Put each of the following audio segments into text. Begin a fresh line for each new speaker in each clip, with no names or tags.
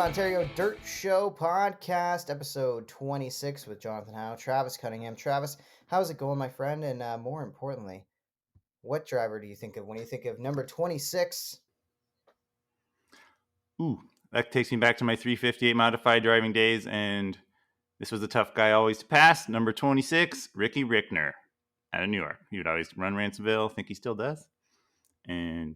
Ontario Dirt Show podcast, episode 26 with Jonathon and Travis Cunningham. Travis, how's it going, my friend? And more importantly, what driver do you think of when you think of number 26?
Ooh, that takes me back to my 358 modified driving days, and this was a tough guy always to pass. Number 26, Ricky Rickner out of New York. He would always run Ransomville, I think he still does, and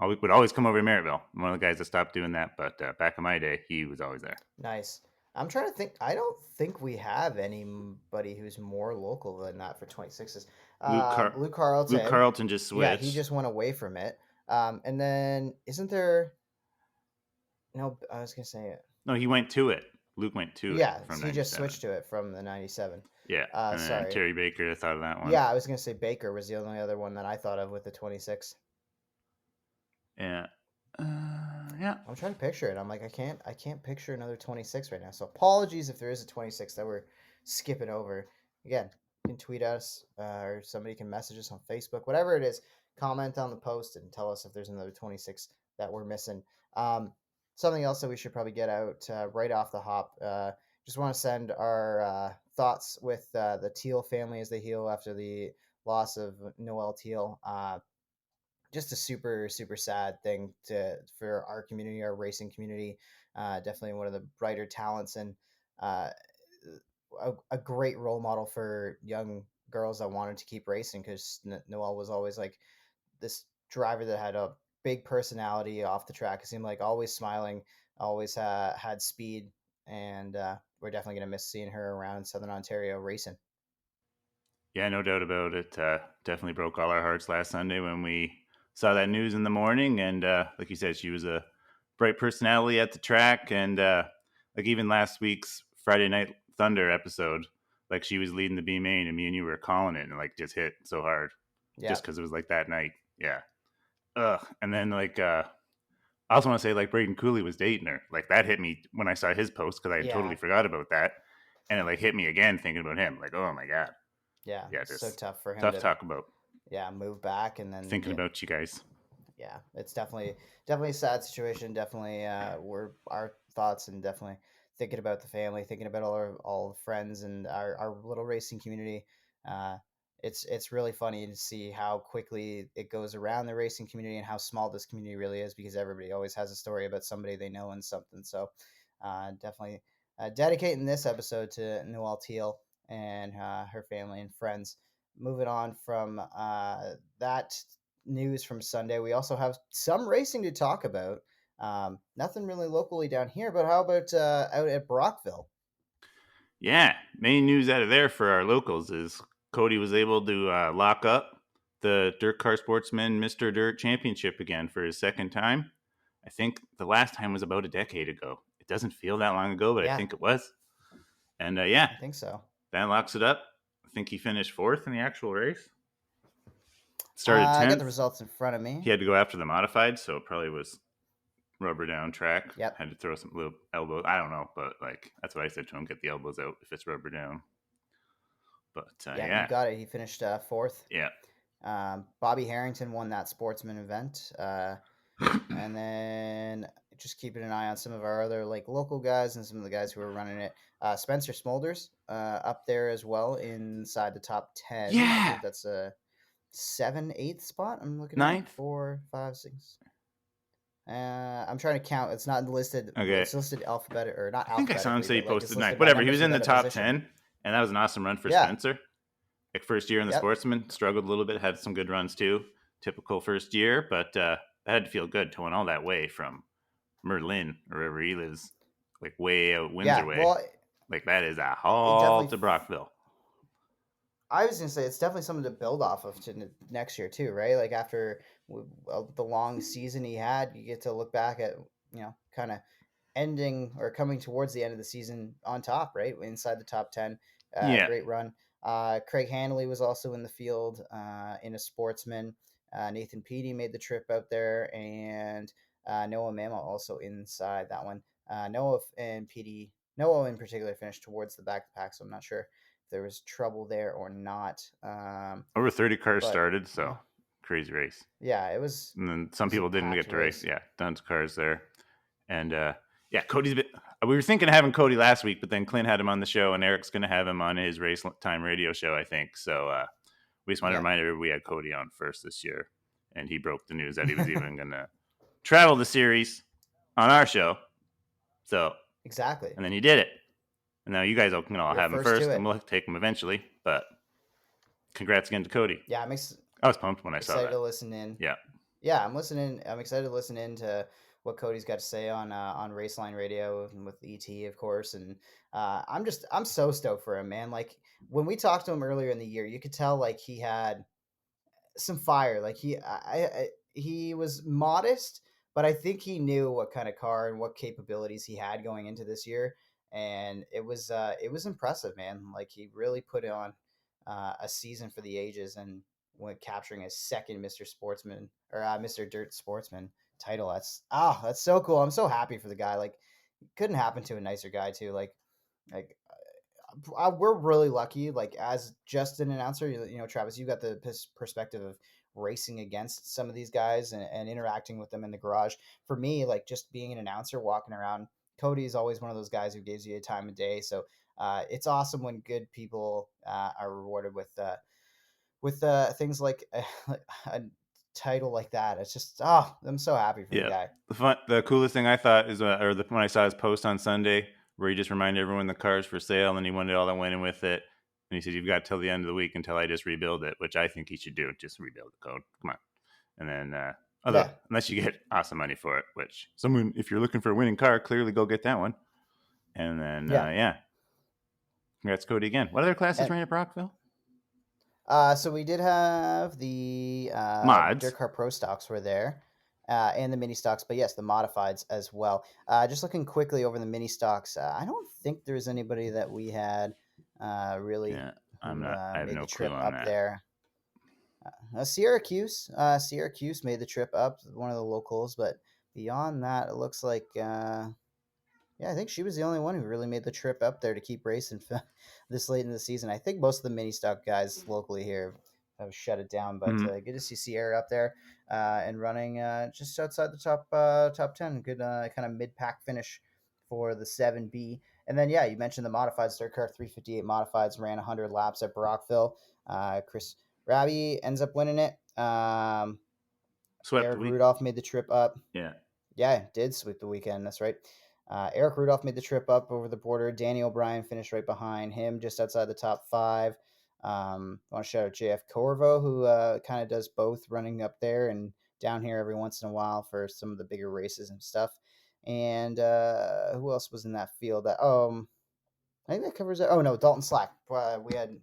would always come over to Merrittville. I'm one of the guys that stopped doing that, but back in my day, he was always there.
Nice. I'm trying to think. I don't think we have anybody who's more local than that for 26s. Luke Carlton.
Luke Carlton just switched.
Yeah, he just went away from it. And then isn't there? No, I was gonna say it.
No, he went to it. Luke went to it.
Yeah, so he just switched to it from the 97.
Yeah, and then Terry Baker, I thought of that one.
Yeah, I was gonna say Baker was the only other one that I thought of with the 26.
Yeah.
Yeah. I'm trying to picture it. I'm like, I can't picture another 26 right now. So apologies if there is a 26 that we're skipping over. Again, you can tweet us or somebody can message us on Facebook, whatever it is. Comment on the post and tell us if there's another 26 that we're missing. Something else that we should probably get out right off the hop. Just want to send our thoughts with the Teal family as they heal after the loss of Noelle Teal. Just a super, super sad thing for our community, our racing community. Definitely one of the brighter talents and a great role model for young girls that wanted to keep racing, because Noelle was always like this driver that had a big personality off the track. It seemed like always smiling, always had speed, and we're definitely going to miss seeing her around Southern Ontario racing.
Yeah, no doubt about it. Definitely broke all our hearts last Sunday when we saw that news in the morning, and like you said, she was a bright personality at the track, and like even last week's Friday Night Thunder episode, like she was leading the B main, and me and you were calling it, and like just hit so hard, just because it was like that night. Yeah. And then like I also want to say like Braden Cooley was dating her. Like that hit me when I saw his post, because I totally forgot about that, and it like hit me again thinking about him. Like, oh my god.
Yeah, it's so tough for him.
Tough to talk about.
Yeah, move back and then
thinking about you guys.
Yeah, it's definitely a sad situation. Definitely, we're our thoughts, and definitely thinking about the family, thinking about all the friends and our little racing community. It's really funny to see how quickly it goes around the racing community and how small this community really is, because everybody always has a story about somebody they know and something. So, definitely dedicating this episode to Noelle Teal and her family and friends. Moving on from that news from Sunday, we also have some racing to talk about. Nothing really locally down here, but how about out at Brockville?
Yeah, main news out of there for our locals is Cody was able to lock up the Dirt Car Sportsman Mr. Dirt Championship again for his second time. I think the last time was about a decade ago. It doesn't feel that long ago, but I think it was. And
I think so.
That locks it up. I think he finished fourth in the actual race. Started 10th.
I got the results in front of me.
He had to go after the modified, so it probably was rubber down track.
Yep.
Had to throw some little elbows. I don't know, but like that's what I said to him: get the elbows out if it's rubber down. But
you got it. He finished fourth.
Yeah.
Bobby Harrington won that Sportsman event, and then just keeping an eye on some of our other like local guys and some of the guys who are running it. Spencer Smolders up there as well inside the top 10.
Yeah,
I think that's a 7th, 8th spot. I'm looking at 4, 5, 6. I'm trying to count. It's not listed.
Okay.
It's listed alphabet or not.
I think I saw him say he posted 9th. Whatever. He was in the top 10, and that was an awesome run for Spencer. Like first year in the Sportsman, struggled a little bit, had some good runs too. Typical first year, but that had to feel good towing all that way from Merlin or wherever he lives, like way out Windsor way. Well, like that is a haul to Brockville.
I was gonna say it's definitely something to build off of to next year too, right? Like after the long season he had, you get to look back at kind of ending or coming towards the end of the season on top, right? Inside the top 10. Great run. Craig Hanley was also in the field in a Sportsman. Nathan Peaty made the trip out there, and Noah Mama also inside that one. Noah and Peaty, Noah in particular, finished towards the back of the pack, so I'm not sure if there was trouble there or not.
Over 30 cars started, so crazy race.
Yeah, it was.
And then some people didn't get to race. Yeah, tons of cars there. And yeah, Cody's been. We were thinking of having Cody last week, but then Clint had him on the show, and Eric's going to have him on his race time radio show, I think. So we just want to
Yeah.
remind everybody we had Cody on first this year, and he broke the news that he was even going to travel the series on our show. So
Exactly.
and then he did it, and now you guys can all
You're
have him
first to
first, and
it.
we'll take him eventually. But congrats again to Cody.
Yeah,
I was pumped when I saw
excited
that.
to listen in.
Yeah.
Yeah, I'm listening. I'm excited to listen in to what Cody's got to say on Raceline Radio and with ET, of course. And I'm so stoked for him, man. Like when we talked to him earlier in the year, you could tell like he had some fire. Like he was modest, but I think he knew what kind of car and what capabilities he had going into this year, and it was impressive, man. Like he really put on a season for the ages, and when capturing his second Mr. Sportsman or Mr. Dirt Sportsman title. That's so cool. I'm so happy for the guy. Like couldn't happen to a nicer guy too. Like we're really lucky. Like as just an announcer, you know, Travis, you got the perspective of racing against some of these guys and interacting with them in the garage. For me, like just being an announcer, walking around, Cody is always one of those guys who gives you a time of day. So it's awesome when good people are rewarded with things like a title like that. It's just I'm so happy for the
Yeah.
guy.
The coolest thing I thought is, when I saw his post on Sunday, where he just reminded everyone the car's for sale, and he wanted all that went in with it. And he said, "You've got till the end of the week until I just rebuild it," which I think he should do. Just rebuild the code. Come on. And then,
Yeah,
unless you get awesome money for it, which someone, if you're looking for a winning car, clearly go get that one. And then,
yeah,
yeah, congrats, Cody again. What other classes
and
ran at Brockville?
So we did have the
Mods.
Dirt Car Pro stocks were there, and the mini stocks, but yes, the modifieds as well. Just looking quickly over the mini stocks, I don't think there's anybody that we had really
Yeah,
who
I have
made
no
the
clue
trip
on
up
that.
there. Syracuse made the trip up, one of the locals, but beyond that, it looks like yeah, I think she was the only one who really made the trip up there to keep racing this late in the season. I think most of the mini stock guys locally here have shut it down, but
Mm-hmm.
good to see Sierra up there and running just outside the top 10. Good kind of mid pack finish for the 7B. And then yeah, you mentioned the modifieds. Dirt Car 358 modifieds ran 100 laps at Brockville. Chris Raby ends up winning it.
Swept the
Eric
week.
Rudolph made the trip up.
Yeah.
Yeah, did sweep the weekend. That's right. Eric Rudolph made the trip up over the border. Danny O'Brien finished right behind him, just outside the top five. I want to shout out JF Corvo, who kind of does both, running up there and down here every once in a while for some of the bigger races and stuff. And who else was in that field? I think that covers it. Oh no, Dalton Slack. We had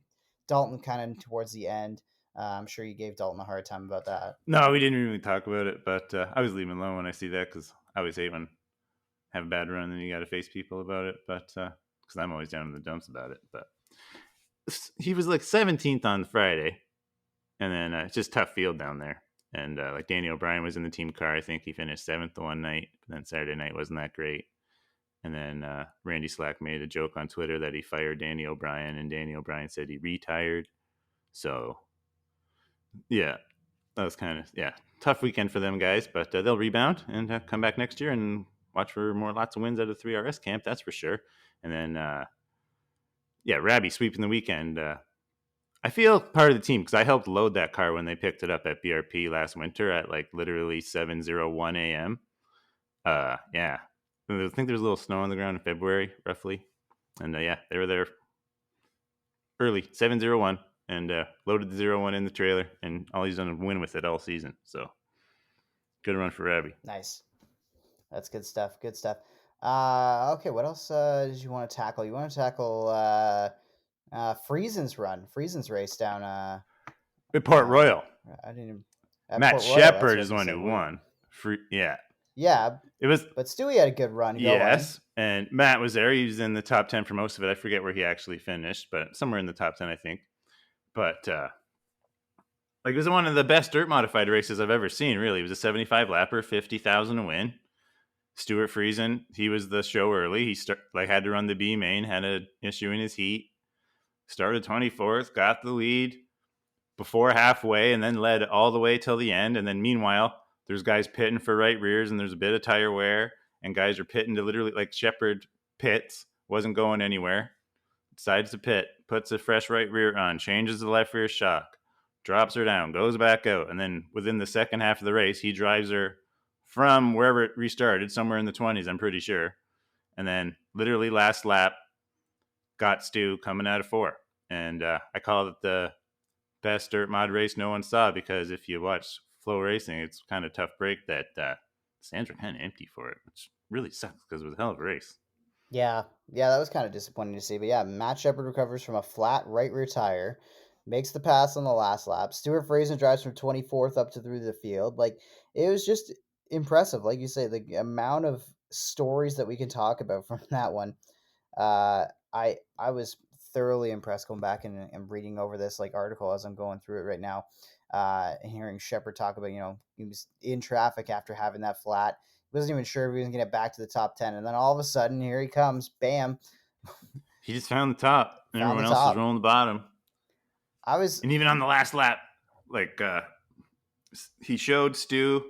Dalton kind of towards the end. I'm sure you gave Dalton a hard time about that.
No, we didn't really talk about it, but I was leaving alone when I see that, because I always hate when I have a bad run and you got to face people about it. But because I'm always down in the dumps about it. But he was like 17th on Friday, and then it's just tough field down there. And like Danny O'Brien was in the team car. I think he finished 7th the one night. But then Saturday night wasn't that great. And then Randy Slack made a joke on Twitter that he fired Danny O'Brien, and Danny O'Brien said he retired. So yeah, that was kind of tough weekend for them guys, but they'll rebound and come back next year and watch for lots of wins out of 3RS camp. That's for sure. And then Rabby sweeping the weekend. I feel part of the team because I helped load that car when they picked it up at BRP last winter at like literally 7:01 a.m. Yeah, I think there's a little snow on the ground in February, roughly, and they were there early 7:01 and loaded the 01 in the trailer, and all he's done is win with it all season. So good run for Rabby.
Nice. That's good stuff. Good stuff. Okay, what else did you want to tackle? You want to tackle Friesen's run, Friesen's race down.
At Port Royal,
I didn't even, at
Matt
Port Royal. That's
Shepard
right.
is the
You
one
said
who
we.
won. Yeah,
Yeah,
it was.
but Stewie had a good run going.
Yes, and Matt was there. He was in the top 10 for most of it. I forget where he actually finished, but somewhere in the top 10, I think. But like, it was one of the best dirt modified races I've ever seen. Really, it was a 75 lapper, 50,000 to win. Stuart Friesen, he was the show early. He had to run the B main, had an issue in his heat. Started 24th, got the lead before halfway, and then led all the way till the end. And then meanwhile, there's guys pitting for right rears, and there's a bit of tire wear. and guys are pitting to literally like Shepherd pits, wasn't going anywhere, decides to pit, puts a fresh right rear on, changes the left rear shock, drops her down, goes back out, and then within the second half of the race, he drives her from wherever it restarted, somewhere in the 20s, I'm pretty sure. And then literally last lap, got Stu coming out of 4. And I call it the best dirt mod race no one saw, because if you watch Flow Racing, it's kind of tough break that stands were kind of empty for it, which really sucks because it was a hell of a race.
Yeah, yeah, that was kind of disappointing to see. But yeah, Matt Shepard recovers from a flat right rear tire, makes the pass on the last lap. Stuart Fraser drives from 24th up to through the field. Like, it was just impressive. Like you say, the amount of stories that we can talk about from that one. Uh, I was thoroughly impressed going back and reading over this like article as I'm going through it right now. Hearing Shepard talk about, he was in traffic after having that flat. Wasn't even sure if he was going to get back to the top 10. And then all of a sudden, here he comes. Bam.
He just found the top, and
Found the
everyone else was
top.
rolling the bottom.
I was.
And even on the last lap, like he showed Stu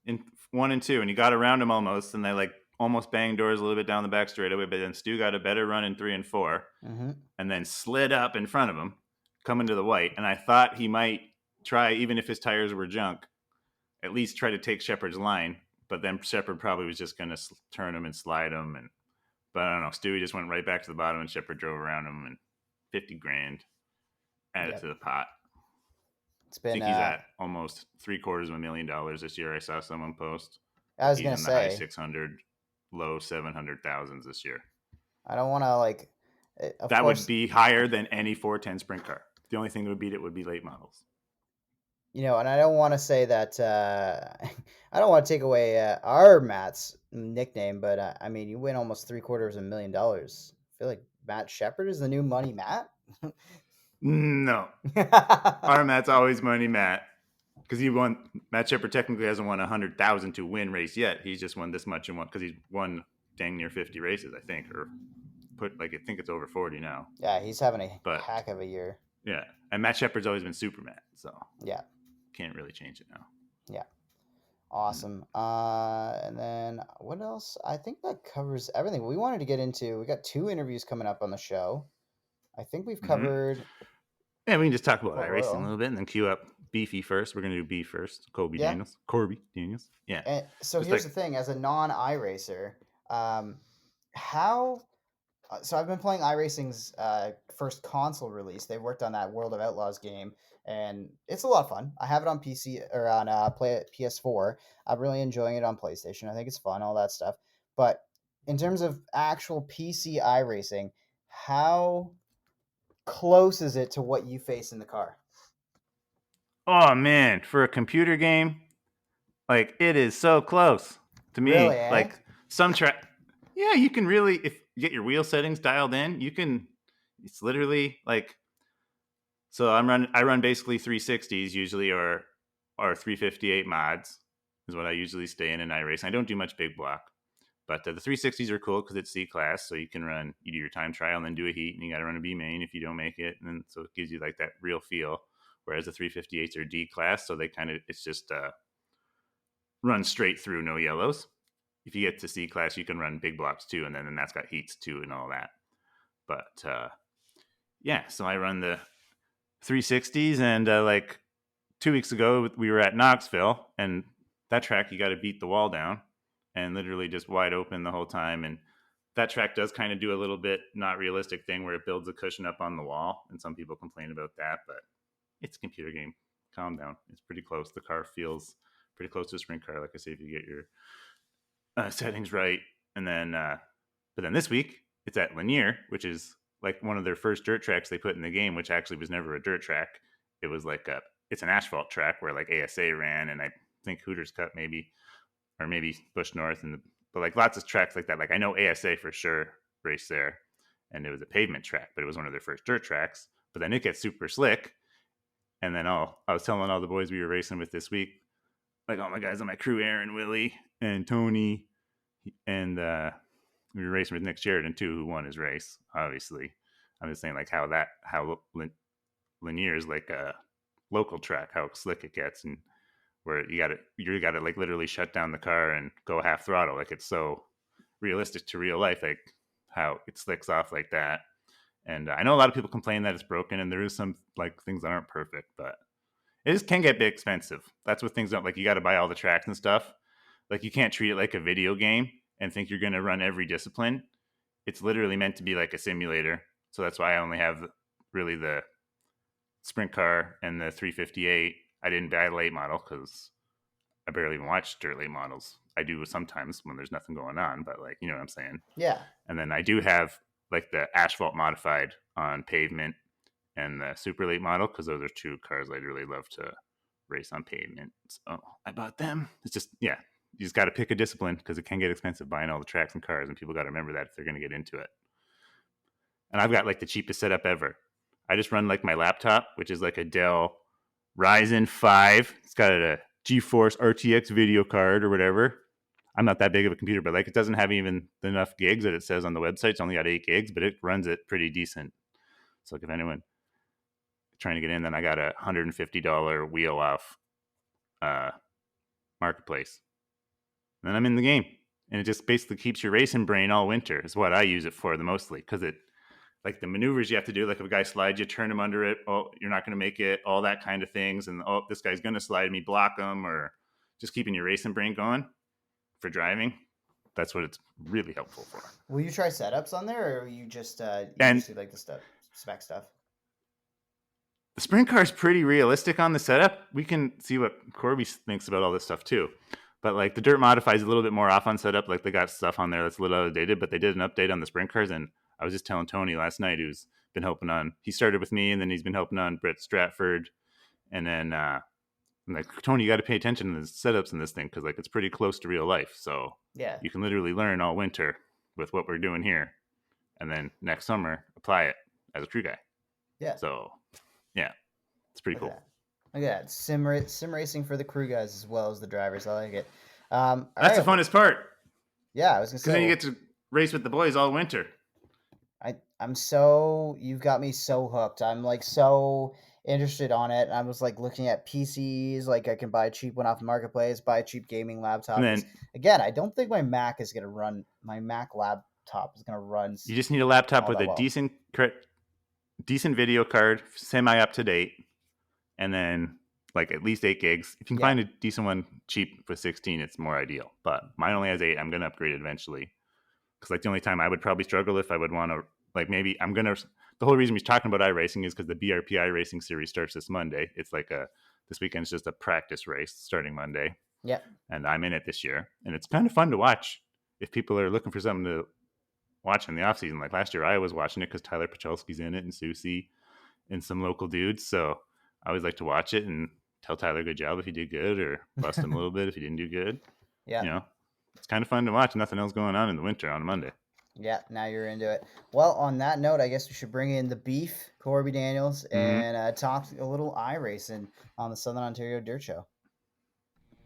in 1 and 2, and he got around him almost, and they like almost banged doors a little bit down the back straightaway. But then Stu got a better run in 3 and 4, and then slid up in front of him, coming to the white. And I thought he might try, even if his tires were junk, at least try to take Shepard's line. But then Shepard probably was just going to turn him and slide him. But I don't know. Stewie just went right back to the bottom, and Shepard drove around him, and 50 grand added to the pot.
It's been.
I think he's at almost $750,000 this year. I saw someone post.
I was going to
he's in the high
say
600, low 700,000s this year.
I don't want to like.
That would be higher than any 410 sprint car. The only thing that would beat it would be late models.
And I don't want to say that I don't want to take away our Matt's nickname, but I mean, you win almost $750,000. I feel like Matt Shepard is the new Money Matt.
No, our Matt's always Money Matt, because Matt Shepard technically hasn't won 100,000 to win race yet. He's just won this much in one, because he's won dang near 50 races, I think, or I think it's over 40 now.
Yeah, he's having a heck of a year.
Yeah, and Matt Shepard's always been Super Matt, so
yeah,
can't really change it now.
Yeah, awesome. And then what else? I think that covers everything we wanted to get into. We got 2 interviews coming up on the show. I think we've covered.
Yeah, we can just talk about iRacing a little bit and then queue up Beefy first. We're going to do Beef first. Corby Daniels. Yeah.
And so just here's the thing. As a non-iRacer, how... So I've been playing iRacing's first console release. They worked on that World of Outlaws game, and it's a lot of fun. I have it on PC or on PS4. I'm really enjoying it on PlayStation. I think it's fun, all that stuff. But in terms of actual PC iRacing, how close is it to what you face in the car?
Oh man, for a computer game, like it is so close to me.
Really, eh?
Like some track, yeah, you can really, if you get your wheel settings dialed in, you can. It's literally like. So I run basically 360s usually, or 358 mods is what I usually stay in iRacing. I don't do much big block. But the 360s are cool because it's C-Class, so you can you do your time trial and then do a heat, and you got to run a B main if you don't make it. And then, so it gives you like that real feel. Whereas the 358s are D-Class, so they it's just run straight through, no yellows. If you get to C-Class, you can run big blocks too, and then that's got heats too and all that. But yeah, so I run the 360s, and like 2 weeks ago, we were at Knoxville, and that track, you got to beat the wall down. And literally just wide open the whole time. And that track does kind of do a little bit not realistic thing where it builds a cushion up on the wall. And some people complain about that, but it's a computer game. Calm down. It's pretty close. The car feels pretty close to a sprint car. Like I say, if you get your settings right. And then, but then this week it's at Lanier, which is like one of their first dirt tracks they put in the game, which actually was never a dirt track. It was like it's an asphalt track where like ASA ran, and I think Hooters Cup maybe, or maybe Busch North, but like lots of tracks like that. Like I know ASA for sure raced there, and it was a pavement track, but it was one of their first dirt tracks. But then it gets super slick, and then I was telling all the boys we were racing with this week, like all my guys on my crew, Aaron, Willie, and Tony, and we were racing with Nick Sheridan too, who won his race. Obviously, I'm just saying like how Lanier is like a local track, how slick it gets, and where you got to like literally shut down the car and go half throttle. Like it's so realistic to real life, like how it slicks off like that. And I know a lot of people complain that it's broken, and there is some like things that aren't perfect, but it just can get a bit expensive. That's what things don't like. You got to buy all the tracks and stuff. Like you can't treat it like a video game and think you're going to run every discipline. It's literally meant to be like a simulator. So that's why I only have really the sprint car and the 358. I didn't buy a late model because I barely even watch dirt late models. I do sometimes when there's nothing going on, but like, you know what I'm saying?
Yeah.
And then I do have like the asphalt modified on pavement and the super late model because those are two cars I really love to race on pavement. So I bought them. It's just, yeah, you just got to pick a discipline because it can get expensive buying all the tracks and cars, and people got to remember that if they're going to get into it. And I've got like the cheapest setup ever. I just run like my laptop, which is like a Dell Ryzen 5. It's got a GeForce RTX video card or whatever. I'm not that big of a computer, but like it doesn't have even enough gigs that it says on the website. It's only got 8 gigs, but it runs it pretty decent. So like if anyone trying to get in, then I got a $150 wheel off marketplace. And then I'm in the game. And it just basically keeps your racing brain all winter is what I use it for the mostly. Because it like the maneuvers you have to do, like if a guy slides you, turn him under it, oh, you're not going to make it, all that kind of things. And oh, this guy's going to slide me, block him, or just keeping your racing brain going for driving. That's what it's really helpful for.
Will you try setups on there, or you just do like the spec stuff?
The sprint car is pretty realistic on the setup. We can see what Corby thinks about all this stuff too. But like the dirt modifies a little bit more off on setup. Like they got stuff on there that's a little outdated, but they did an update on the sprint cars. And I was just telling Tony last night, who's been helping on, he started with me and then he's been helping on Brett Stratford. And then I'm like, Tony, you got to pay attention to the setups in this thing because like it's pretty close to real life. So
yeah,
you can literally learn all winter with what we're doing here. And then next summer, apply it as a crew guy.
Yeah.
So yeah, it's pretty cool.
Look at that. Sim racing for the crew guys as well as the drivers. I like it.
That's the funnest part.
Yeah, I was gonna say.
Because then you get to race with the boys all winter.
You've got me so hooked. I'm like so interested on it. I was like looking at PCs, like I can buy a cheap one off the marketplace, buy a cheap gaming laptop.
And then,
again, I don't think my Mac laptop is gonna run.
You just need a laptop with a decent video card, semi up to date, and then like at least 8 gigs. If you can find a decent one cheap for 16, it's more ideal. But mine only has 8. I'm gonna upgrade it eventually. Because like the only time I would probably struggle if I would want to like maybe I'm gonna. The whole reason we're talking about iRacing is because the BRP iRacing series starts this Monday. It's like this weekend's just a practice race starting Monday.
Yeah.
And I'm in it this year, and it's kind of fun to watch if people are looking for something to watch in the off season. Like last year, I was watching it because Tyler Pachelski's in it and Susie and some local dudes. So I always like to watch it and tell Tyler good job if he did good, or bust him a little bit if he didn't do good.
Yeah.
You know, it's kind of fun to watch. Nothing else going on in the winter on a Monday.
Yeah, now you're into it. Well, on that note, I guess we should bring in the beef, Corby Daniels, and talk a little iRacing on the Southern Ontario Dirt Show.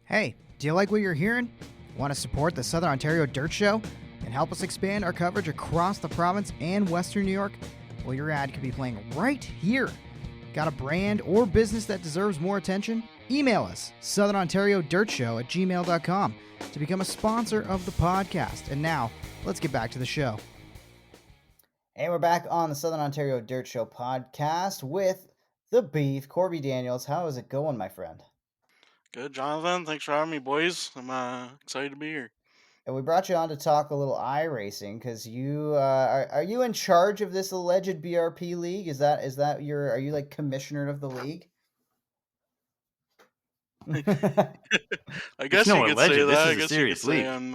Hey, do you like what you're hearing? Want to support the Southern Ontario Dirt Show and help us expand our coverage across the province and Western New York? Well, your ad could be playing right here. Got a brand or business that deserves more attention? Email us, southernontariodirtshow@gmail.com to become a sponsor of the podcast. And now, let's get back to the show.
And we're back on the Southern Ontario Dirt Show podcast with the beef, Corby Daniels. How is it going, my friend?
Good, Jonathan. Thanks for having me, boys. I'm excited to be here.
And we brought you on to talk a little iRacing because you are you in charge of this alleged BRP league? Is that are you like commissioner of the league?
I guess you could say that. I guess you could say I'm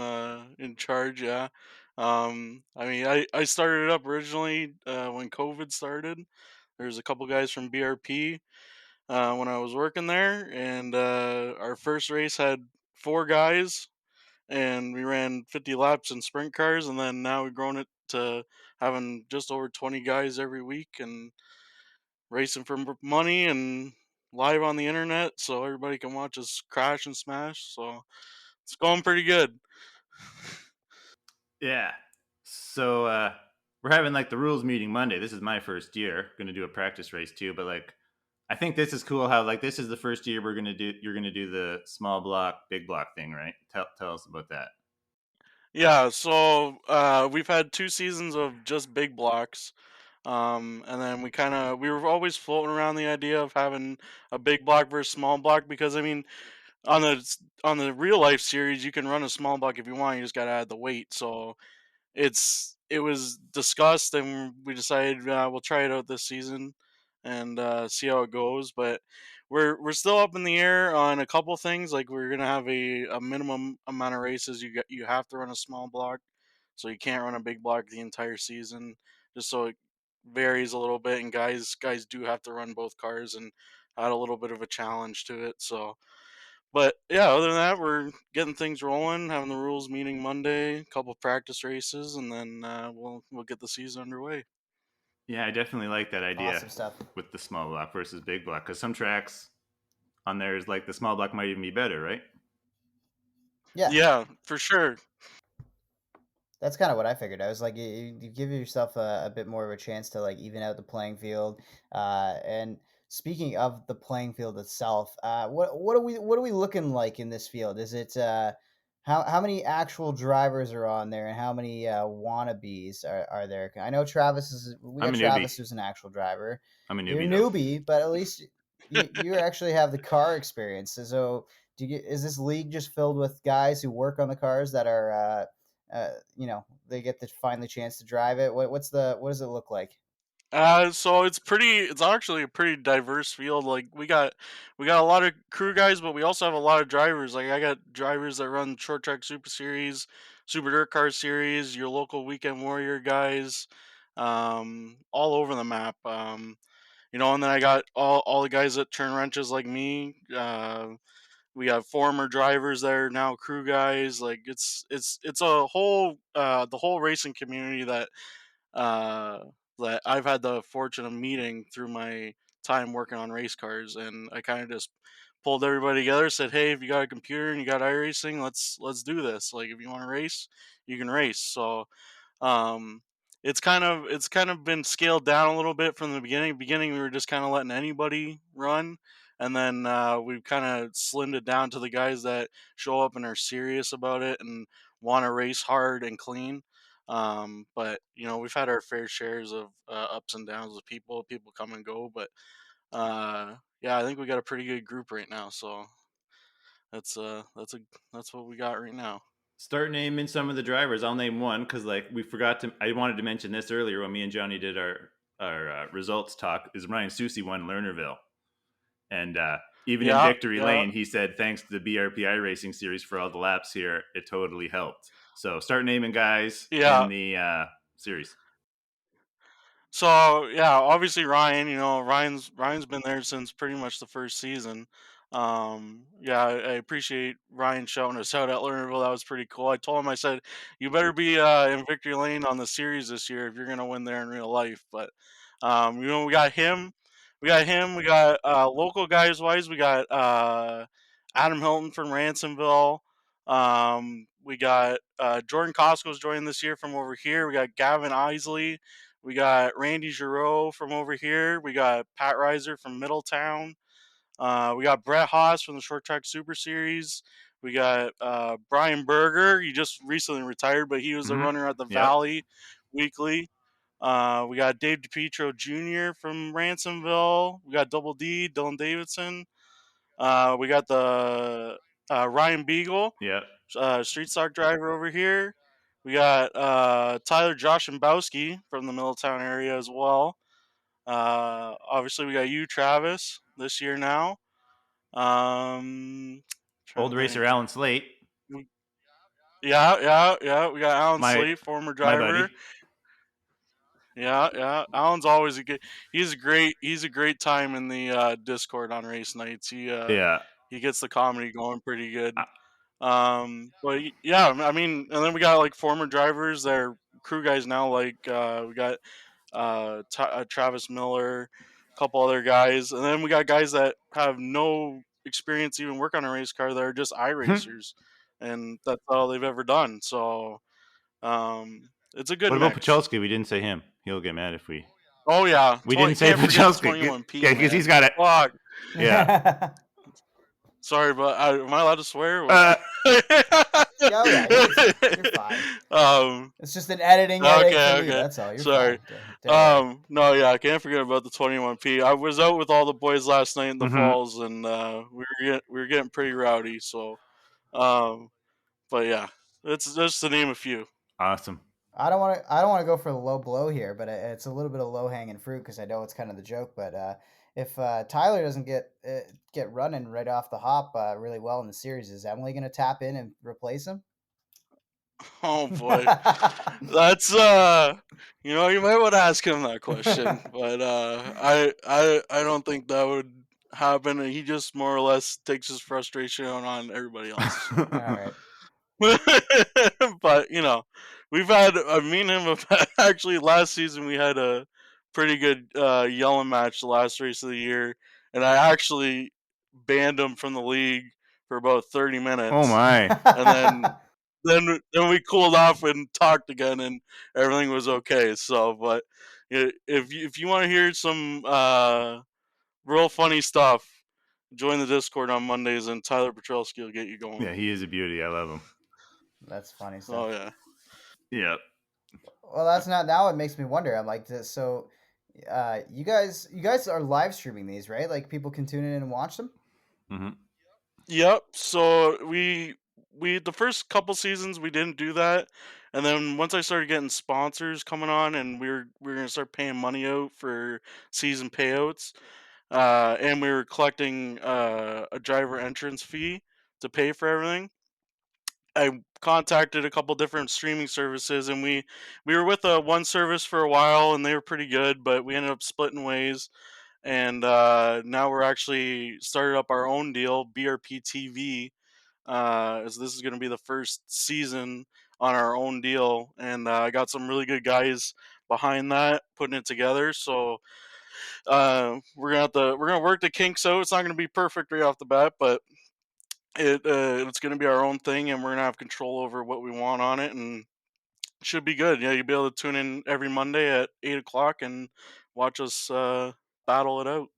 in charge. Yeah. I mean, I started it up originally when COVID started. There's a couple guys from BRP when I was working there, and our first race had 4 guys, and we ran 50 laps in sprint cars, and then now we've grown it to having just over 20 guys every week and racing for money and live on the internet so everybody can watch us crash and smash. So it's going pretty good.
Yeah. So we're having like the rules meeting Monday. This is my first year. Going to do a practice race too, but like I think this is cool how like this is the first year you're going to do the small block big block thing, right? Tell us about that.
Yeah, so we've had 2 seasons of just big blocks. And then we were always floating around the idea of having a big block versus small block, because I mean, on the real life series you can run a small block if you want, you just got to add the weight. So it was discussed, and we decided we'll try it out this season and see how it goes. But we're still up in the air on a couple things. Like, we're gonna have a minimum amount of races. You have to run a small block, so you can't run a big block the entire season. Just so it varies a little bit, and guys do have to run both cars and add a little bit of a challenge to it. So, but yeah, other than that, we're getting things rolling, having the rules meeting Monday, a couple practice races, and then we'll get the season underway.
Yeah, I definitely like that idea.
Awesome stuff.
With the small block versus big block, because some tracks on there is like the small block might even be better, right?
Yeah, for sure.
That's kind of what I figured. I was like, you give yourself a bit more of a chance to like even out the playing field. And speaking of the playing field itself, what are we looking like in this field? Is it how many actual drivers are on there, and how many wannabes are there? I know we got Travis, who's an actual driver.
I'm a newbie.
You're a newbie, but at least you actually have the car experience. So is this league just filled with guys who work on the cars that are they get to finally chance to drive it? What does it look like?
So it's actually a pretty diverse field. Like, we got a lot of crew guys, but we also have a lot of drivers. Like, I got drivers that run short track super series, super dirt car series, your local weekend warrior guys, all over the map. And then I got all the guys that turn wrenches like me. We have former drivers that are now crew guys. Like, it's a whole the whole racing community uh, that I've had the fortune of meeting through my time working on race cars. And I kind of just pulled everybody together, said, "Hey, if you got a computer and you got iRacing, let's do this. Like, if you want to race, you can race." So um, it's kind of been scaled down a little bit from the beginning. Beginning, we were just kind of letting anybody run, and then we've kind of slimmed it down to the guys that show up and are serious about it and want to race hard and clean. But we've had our fair shares of ups and downs with people. People come and go, but yeah, I think we got a pretty good group right now. So that's that's what we got right now.
Start naming some of the drivers. I'll name one because I wanted to mention this earlier when me and Johnny did our results talk. Is Ryan Susie won Lernerville, and even in Victory Lane, he said thanks to the BRP iRacing series for all the laps here, it totally helped. So start naming guys in the series.
So yeah, obviously Ryan. Ryan's been there since pretty much the first season. Yeah, I appreciate Ryan shouting us out at Lernerville. That was pretty cool. I told him, I said, "You better be in Victory Lane on the series this year if you're gonna win there in real life." But we got him. We got him. We got local guys wise. We got Adam Hilton from Ransomville. We got Jordan Costco's joining this year from over here. We got Gavin Isley. We got Randy Giroux from over here. We got Pat Reiser from Middletown. We got Brett Haas from the Short Track Super Series. We got Brian Berger. He just recently retired, but he was a runner at the Valley Weekly. We got Dave DiPietro Jr. from Ransomville. We got Double D, Dylan Davidson. We got the Ryan Beagle, street stock driver over here. We got Tyler Joshimbowski from the Middletown area as well. Obviously, we got you, Travis, this year now.
Old racer Alan Slate.
Yeah. We got Alan Slate, former driver.
My buddy.
Yeah. Alan's always he's a great time in the Discord on race nights. He gets the comedy going pretty good. But yeah, I mean, and then we got like former drivers that are crew guys now. Like we got Travis Miller, a couple other guys, and then we got guys that have no experience even work on a race car that are just iRacers, and that's all they've ever done. So it's a good.
What about Pacholski? We didn't say him. He'll get mad if we.
Oh yeah,
we didn't say Pacholski. Yeah, because he's got it.
Fuck.
Yeah.
Sorry, but am I allowed to swear?
Oh yeah, you're fine. It's just an editing headache for me. That's all. You're
Sorry.
fine. Don't
No, yeah, I can't forget about the 21P. I was out with all the boys last night in the
Mhm.
falls, and we were getting pretty rowdy. So, but yeah, that's just to name a few.
Awesome.
I don't want to go for the low blow here, but it's a little bit of low hanging fruit because I know it's kind of the joke. But if Tyler doesn't get running right off the hop really well in the series, is Emily going to tap in and replace him?
Oh boy, that's you know, you might want to ask him that question, but I don't think that would happen. He just more or less takes his frustration out on everybody else. So.
All right.
But you know, we've had me and him have actually last season we had a pretty good yelling match the last race of the year, and I actually banned him from the league for about 30 minutes.
Oh my!
And then we cooled off and talked again, and everything was okay. So, but if you want to hear some real funny stuff, join the Discord on Mondays, and Tyler Petrelski will get you going.
Yeah, he is a beauty. I love him.
That's funny stuff.
Oh yeah.
Yep.
Well, that's not now. It makes me wonder. I'm like, so, you guys are live streaming these, right? Like people can tune in and watch them.
Mm-hmm.
Yep. So we the first couple seasons we didn't do that, and then once I started getting sponsors coming on, and we were gonna start paying money out for season payouts, and we were collecting a driver entrance fee to pay for everything. I contacted a couple different streaming services, and we were with one service for a while, and they were pretty good, but we ended up splitting ways, and now we're actually started up our own deal, BRP TV, as this is going to be the first season on our own deal, and I got some really good guys behind that putting it together. So we're gonna work the kinks out. It's not gonna be perfect right off the bat, but it's gonna be our own thing, and we're gonna have control over what we want on it, and it should be good. Yeah, you'll be able to tune in every Monday at 8 o'clock and watch us battle it out.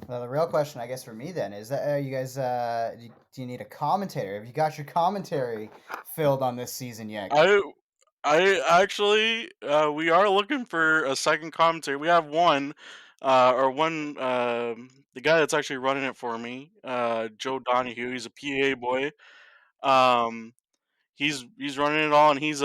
Well, the real question, I guess, for me then is that you guys do you need a commentator? Have you got your commentary filled on this season yet?
I actually we are looking for a second commentator. We have one the guy that's actually running it for me, Joe Donahue. He's a PA boy. Um, he's running it all, and he's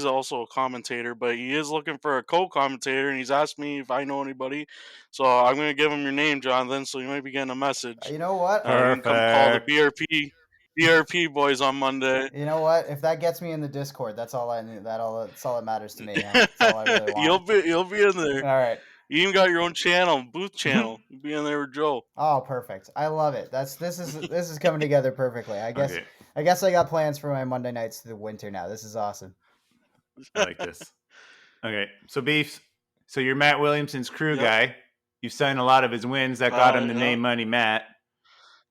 also a commentator, but he is looking for a co-commentator, and he's asked me if I know anybody. So I'm gonna give him your name, Jonathan. So you might be getting a message.
You know what?
You can come call the BRP boys on Monday.
You know what? If that gets me in the Discord, that's all I need. That's all that matters to me. That's all I really want.
You'll be in there.
All right.
You even got your own channel, booth channel. You'll be in there with Joe.
Oh, perfect! I love it. This is coming together perfectly. I guess I got plans for my Monday nights through the winter now. This is awesome.
I like this. Okay, so Beefs, so you're Matt Williamson's crew guy. You've signed a lot of his wins that got him the name Money Matt.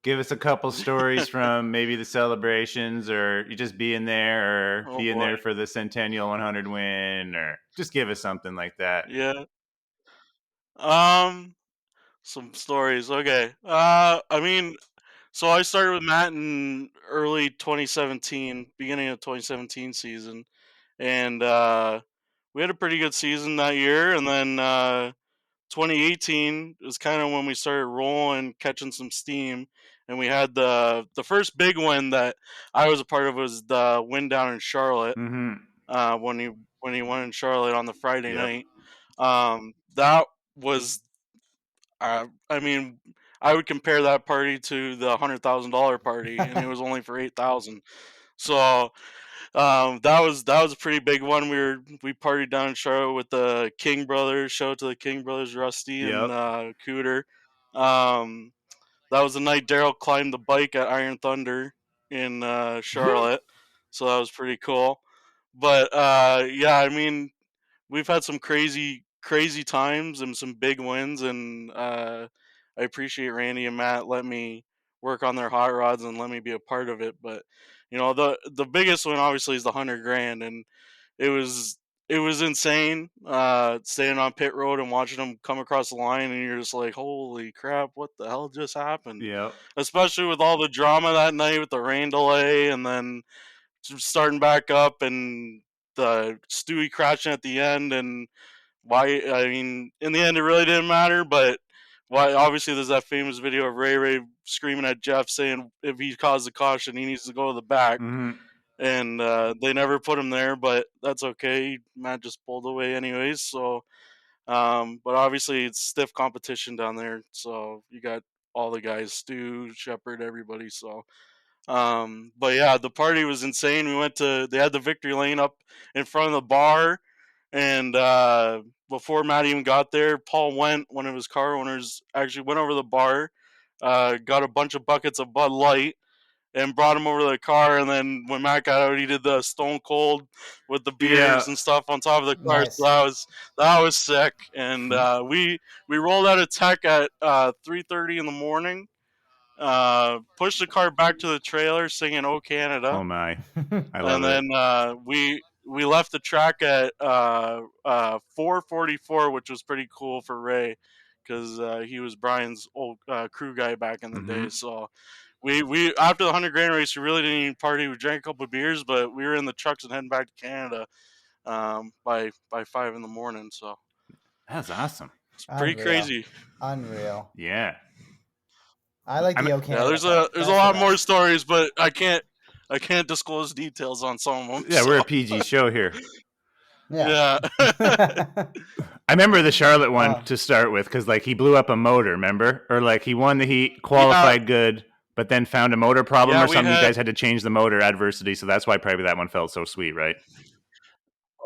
Give us a couple stories from maybe the celebrations, or you just being there, or being there for the Centennial 100 win, or just give us something like that.
Yeah. Some stories. Okay. I mean, so I started with Matt in early 2017, beginning of 2017 season, and we had a pretty good season that year. And then 2018 was kind of when we started rolling, catching some steam, and we had the first big win that I was a part of was the win down in Charlotte.
Mm-hmm.
When he won in Charlotte on the Friday night. That was, I mean, I would compare that party to the $100,000 party, and it was only for 8,000. So that was a pretty big one. We partied down in Charlotte with the King brothers. Shout out to the King brothers, Rusty and Cooter. That was the night Daryl climbed the bike at Iron Thunder in Charlotte, so that was pretty cool. But yeah, I mean, we've had some crazy times and some big wins, and I appreciate Randy and Matt let me work on their hot rods and let me be a part of it. But you know, the biggest one obviously is the $100,000, and it was insane staying on pit road and watching them come across the line, and you're just like, holy crap, what the hell just happened?
Yeah.
Especially with all the drama that night with the rain delay, and then starting back up, and the Stewie crashing at the end, and why? I mean, in the end, it really didn't matter, but why? Obviously, there's that famous video of Ray screaming at Jeff saying if he caused the caution, he needs to go to the back.
Mm-hmm.
And they never put him there, but that's okay. Matt just pulled away anyways. So, but obviously it's stiff competition down there. So you got all the guys, Stu, Shepard, everybody. So, but yeah, the party was insane. They had the victory lane up in front of the bar, and before Matt even got there, Paul Went, one of his car owners, actually went over the bar, got a bunch of buckets of Bud Light, and brought him over to the car. And then when Matt got out, he did the Stone Cold with the beers and stuff on top of the car.
Nice.
So that was sick. And we rolled out of tech at 3:30 in the morning. Pushed the car back to the trailer, singing "Oh Canada."
Oh my, I love
and then we left the track at 4:44, which was pretty cool for Ray, because he was Brian's old crew guy back in the day. So we after the 100 grand race, we really didn't even party. We drank a couple of beers, but we were in the trucks and heading back to Canada by 5 in the morning. So
that's awesome.
It's pretty crazy.
Unreal.
Yeah.
I like the OK.
Yeah, there's a lot more stories, but I can't disclose details on some of them.
Yeah, we're a PG show here.
Yeah.
I remember the Charlotte one to start with, because like he blew up a motor, remember? Or like he won the heat, qualified good, but then found a motor problem or something. You guys had to change the motor, adversity, so that's why probably that one felt so sweet, right?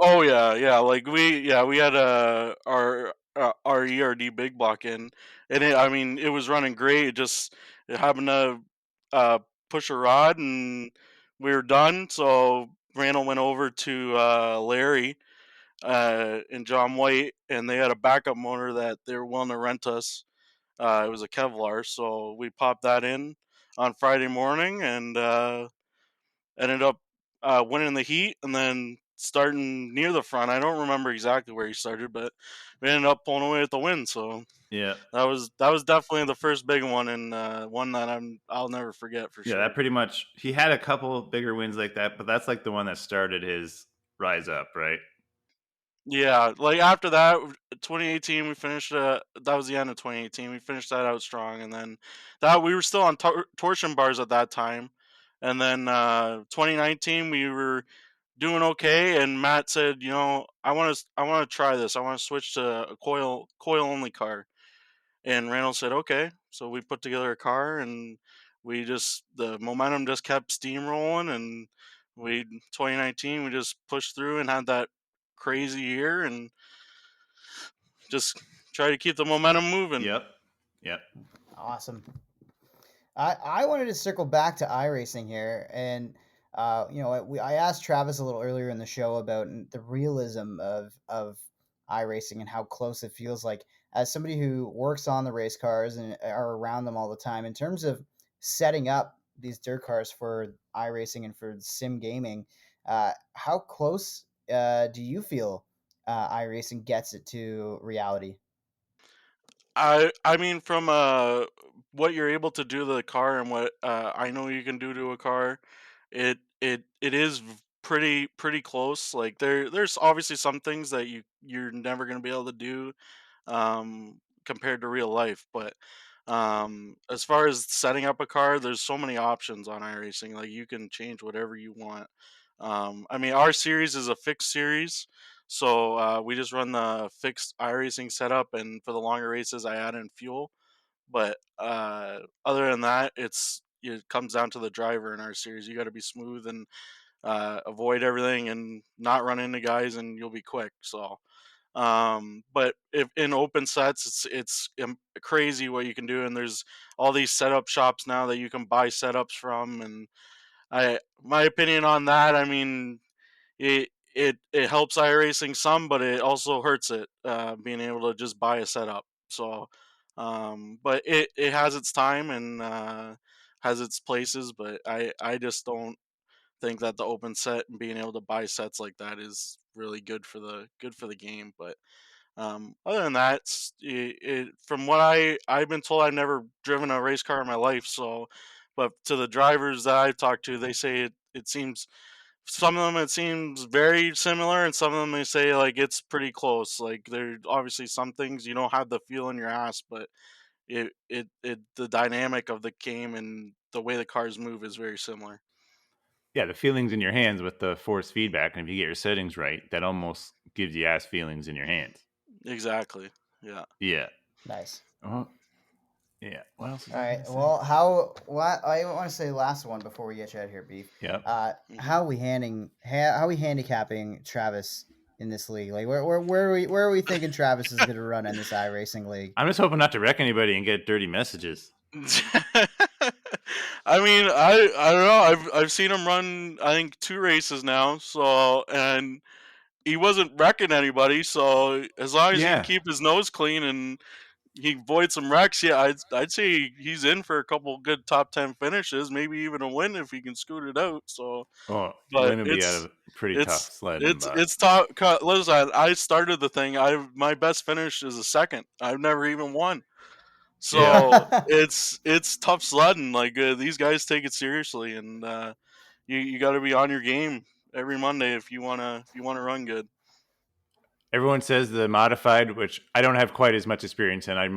Oh yeah. Like we had our ERD big block in, and it was running great. It happened to push a rod, and we were done. So Randall went over to Larry and John White, and they had a backup motor that they were willing to rent us. It was a Kevlar, so we popped that in on Friday morning, and ended up winning the heat, and then starting near the front. I don't remember exactly where he started, but we ended up pulling away with the win. So
yeah,
that was definitely the first big one, and one that I'll never forget for sure.
Yeah, that pretty much. He had a couple bigger wins like that, but that's like the one that started his rise up, right?
Yeah, like after that, 2018, we finished. That was the end of 2018. We finished that out strong, and then that we were still on torsion bars at that time, and then 2019 we were doing okay, and Matt said, I want to try this. I want to switch to a coil only car, and Randall said, okay. So we put together a car, and the momentum just kept steamrolling, and 2019 we just pushed through and had that crazy year, and just try to keep the momentum moving.
Yep.
Awesome. I wanted to circle back to iRacing here, and I asked Travis a little earlier in the show about the realism of iRacing and how close it feels like, as somebody who works on the race cars and are around them all the time, in terms of setting up these dirt cars for iRacing and for sim gaming. How close do you feel iRacing gets it to reality?
I mean, from what you're able to do to the car and what I know you can do to a car, it is pretty close. Like there's obviously some things that you're never gonna be able to do compared to real life, but as far as setting up a car, there's so many options on iRacing. Like you can change whatever you want. I mean, our series is a fixed series, so we just run the fixed iRacing setup, and for the longer races, I add in fuel. But other than that, it comes down to the driver in our series. You got to be smooth and avoid everything and not run into guys, and you'll be quick. So, but if in open sets, it's crazy what you can do, and there's all these setup shops now that you can buy setups from, and my opinion on that, I mean, it helps iRacing some, but it also hurts it being able to just buy a setup. So, but it has its time and has its places, but I just don't think that the open set and being able to buy sets like that is really good for the game. But other than that, from what I've been told, I've never driven a race car in my life. So, but to the drivers that I've talked to, they say it seems some of them it seems very similar, and some of them they say like it's pretty close. Like there obviously some things you don't have the feel in your ass, but it the dynamic of the game and the way the cars move is very similar.
Yeah, the feelings in your hands with the force feedback, and if you get your settings right, that almost gives you ass feelings in your hands.
Exactly. Yeah.
Yeah.
Nice.
Yeah. What else is
All
I
right.
gonna say?
Well, what I want to say the last one before we get you out of here, Beef.
Yep.
How we handicapping Travis in this league? Like, where are we thinking Travis is going to run in this iRacing league?
I'm just hoping not to wreck anybody and get dirty messages.
I mean, I don't know. I've seen him run I think 2 races now. So and he wasn't wrecking anybody. So as long as he can keep his nose clean and he avoids some wrecks, yeah, I'd say he's in for a couple good top 10 finishes, maybe even a win if he can scoot it out. So, but
win would be out of pretty tough sledding.
It's tough. Listen, I started the thing. My best finish is a second. I've never even won. So it's tough sledding. Like these guys take it seriously, and you got to be on your game every Monday if you wanna run good.
Everyone says the modified, which I don't have quite as much experience in. I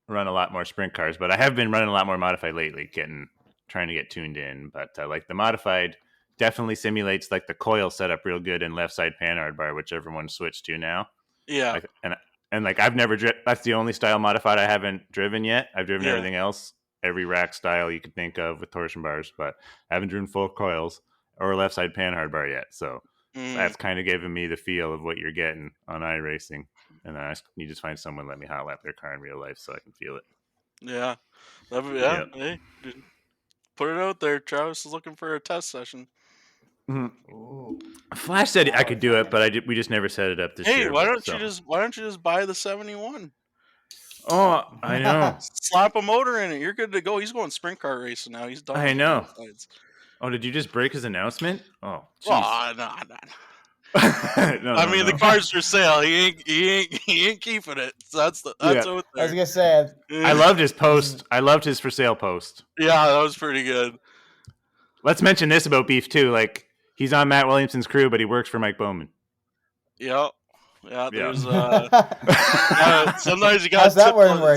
run a lot more sprint cars, but I have been running a lot more modified lately, trying to get tuned in. But like the modified definitely simulates like the coil setup real good in left side panhard bar, which everyone switched to now.
Yeah.
Like, and like I've never that's the only style modified I haven't driven yet. I've driven everything else, every rack style you could think of with torsion bars, but I haven't driven full coils or left side panhard bar yet. So that's kind of giving me the feel of what you're getting on iRacing. And then you just find someone let me hot lap their car in real life so I can feel it.
Yeah. Hey, put it out there. Travis is looking for a test session.
Ooh.
Flash said I could do it, but we just never set it up this year.
Hey, why don't you just buy the 71?
Oh, I know.
Slap a motor in it. You're good to go. He's going sprint car racing now. He's done.
I know. Oh, did you just break his announcement? Oh,
jeez.
No.
I mean, the car's for sale. He ain't keeping it. So that's
I was gonna say.
I loved his post. I loved his for sale post.
Yeah, that was pretty good.
Let's mention this about Beef too. Like he's on Matt Williamson's crew, but he works for Mike Bowman.
Yep. Yeah, there's sometimes you got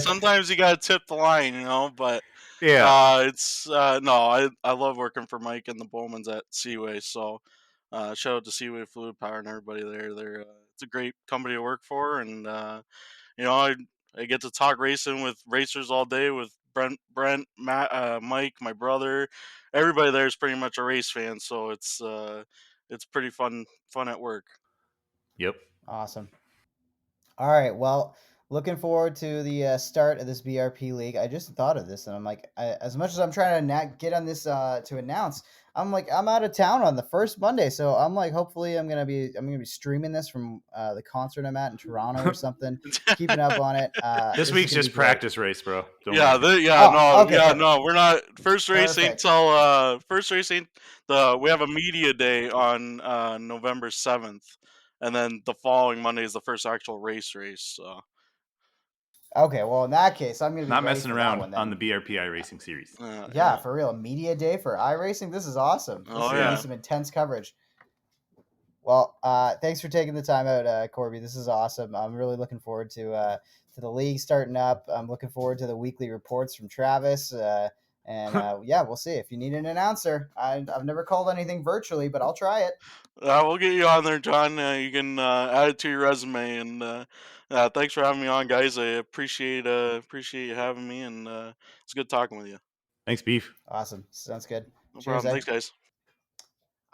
sometimes you got to tip the line, you know, but it's no, I love working for Mike and the Bowmans at Seaway. So shout out to Seaway Fluid Power and everybody there. They're it's a great company to work for, and you know, I get to talk racing with racers all day with Brent, Matt, Mike, my brother. Everybody there is pretty much a race fan, so it's pretty fun at work.
Yep.
Awesome. All right. Well, looking forward to the start of this BRP league. I just thought of this, and I'm like, as much as I'm trying to get on this to announce, I'm like, I'm out of town on the first Monday, so I'm like, hopefully, I'm gonna be streaming this from the concert I'm at in Toronto or something. Keeping up on it.
This week's just practice race, bro.
We're not first race ain't till we have a media day on November 7th. And then the following Monday is the first actual race. So.
Okay, well in that case, I'm gonna be
not messing around on the BRP iRacing series.
Yeah, for real, media day for iRacing. This is awesome. This is gonna be some intense coverage. Well, thanks for taking the time out, Corby. This is awesome. I'm really looking forward to the league starting up. I'm looking forward to the weekly reports from Travis. We'll see. If you need an announcer, I've never called anything virtually, but I'll try it.
We'll get you on there, John. You can add it to your resume. And thanks for having me on, guys. I appreciate you having me, and it's good talking with you.
Thanks, Beef.
Awesome. Sounds good.
No problem. Thanks, guys.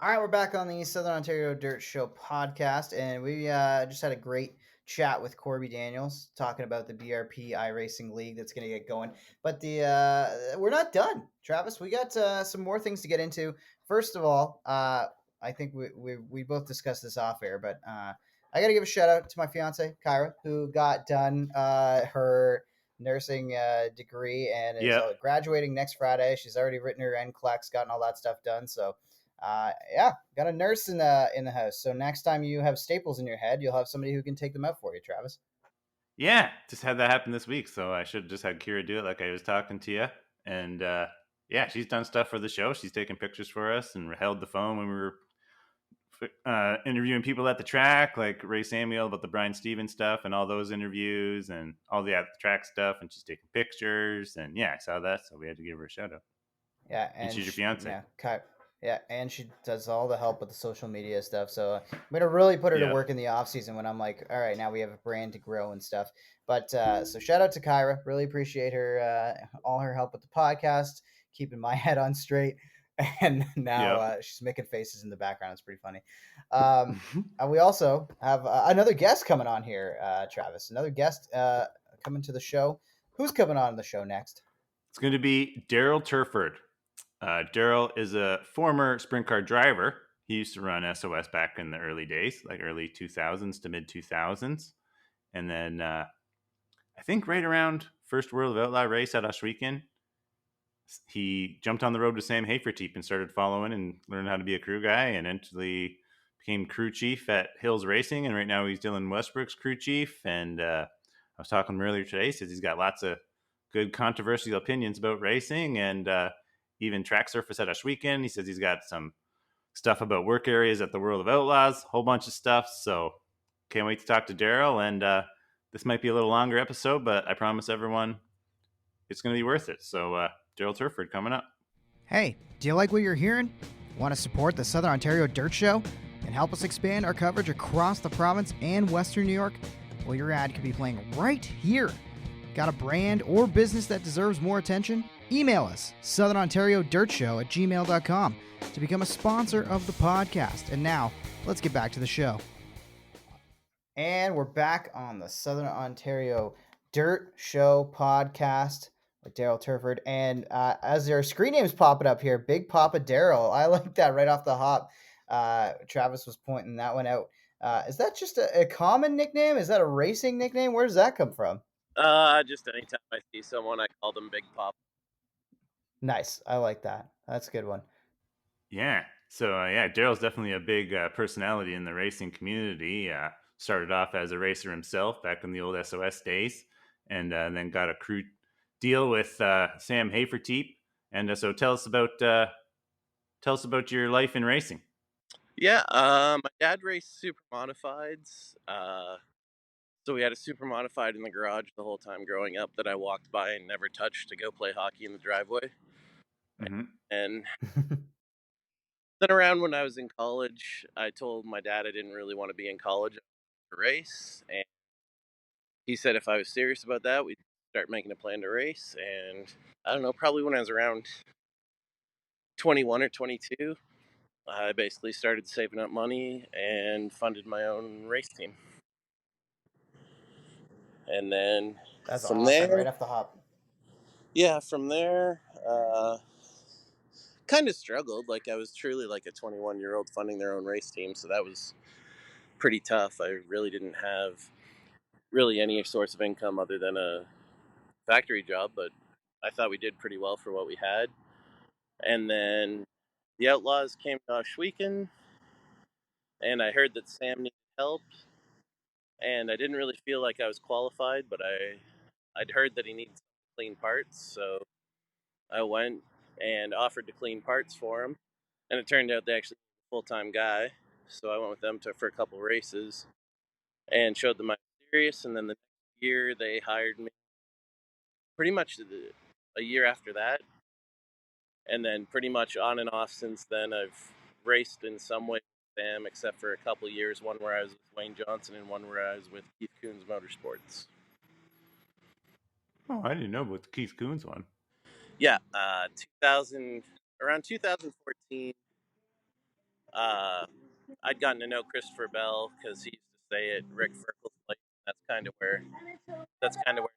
All right, we're back on the Southern Ontario Dirt Show podcast, and we just had a great chat with Corby Daniels talking about the BRP iRacing League that's going to get going. But we're not done, Travis. We got some more things to get into. First of all, I think we both discussed this off air, but I got to give a shout out to my fiance Kyra, who got done her nursing degree and is graduating next Friday. She's already written her NCLEX, gotten all that stuff done. So. Got a nurse in the house. So next time you have staples in your head, you'll have somebody who can take them out for you, Travis.
Yeah, just had that happen this week. So I should have just had Kira do it like I was talking to you. And she's done stuff for the show. She's taken pictures for us and held the phone when we were interviewing people at the track, like Ray Samuel about the Brian Stevens stuff and all those interviews and all the at the track stuff, and she's taking pictures. And yeah, I saw that, so we had to give her a shout out.
Yeah,
and she's your fiance.
Yeah, and she does all the help with the social media stuff. So I'm gonna really put her to work in the off season when I'm like, all right, now we have a brand to grow and stuff. But so shout out to Kyra. Really appreciate her all her help with the podcast, keeping my head on straight. And now she's making faces in the background. It's pretty funny. And we also have another guest coming on here, Travis. Another guest coming to the show. Who's coming on the show next?
It's going to be Daryl Turford. Daryl is a former sprint car driver. He used to run SOS back in the early days, like early 2000s to mid 2000s. And then I think right around first World of Outlaw race at Oshweekend, he jumped on the road with Sam Haferteep and started following and learned how to be a crew guy, and eventually became crew chief at Hills Racing. And right now he's Dylan Westbrook's crew chief. And I was talking to him earlier today. He says he's got lots of good controversial opinions about racing and even track surface at Oshweekend. He says he's got some stuff about work areas at the World of Outlaws, whole bunch of stuff. So can't wait to talk to Daryl. And this might be a little longer episode, but I promise everyone it's going to be worth it. So Daryl Turford coming up.
Hey, do you like what you're hearing? Want to support the Southern Ontario Dirt Show and help us expand our coverage across the province and Western New York? Well, your ad could be playing right here. Got a brand or business that deserves more attention? Email us, southernontariodirtshow@gmail.com to become a sponsor of the podcast. And now, let's get back to the show.
And we're back on the Southern Ontario Dirt Show podcast with Daryl Turford. And as their screen names popping up here, Big Papa Daryl. I like that right off the hop. Travis was pointing that one out. Is that just a common nickname? Is that a racing nickname? Where does that come from?
Just anytime I see someone, I call them Big Papa.
Nice. I like that. That's a good one.
Yeah. So, Daryl's definitely a big personality in the racing community. Started off as a racer himself back in the old SOS days, and then got a crew deal with Sam Haferteep. And so tell us about your life in racing.
Yeah, my dad raced super modifieds. So we had a super modified in the garage the whole time growing up that I walked by and never touched to go play hockey in the driveway.
Mm-hmm.
And then around when I was in college, I told my dad I didn't really want to be in college to race. And he said if I was serious about that, we'd start making a plan to race. And I don't know, probably when I was around 21 or 22, I basically started saving up money and funded my own race team. And then
that's
from
awesome.
there,
Right off the hop.
Yeah, from there, kind of struggled. Like I was truly like a 21-year-old funding their own race team, so that was pretty tough. I really didn't have really any source of income other than a factory job, but I thought we did pretty well for what we had. And then the Outlaws came to Oshweekend, and I heard that Sam needed help, and I didn't really feel like I was qualified, but I'd heard that he needed clean parts, so I went and offered to clean parts for him, and it turned out they actually were a full-time guy, so I went with them for a couple races and showed them I was serious. And then the next year they hired me pretty much a year after that, and then pretty much on and off since then I've raced in some way with Sam, except for a couple years, one where I was with Wayne Johnson and one where I was with Keith Coons Motorsports.
Oh, I didn't know about the Keith Coons one.
Yeah, around 2014, I'd gotten to know Christopher Bell because he used to stay at Rick Ferkel's place. That's kind of where Sam and I used to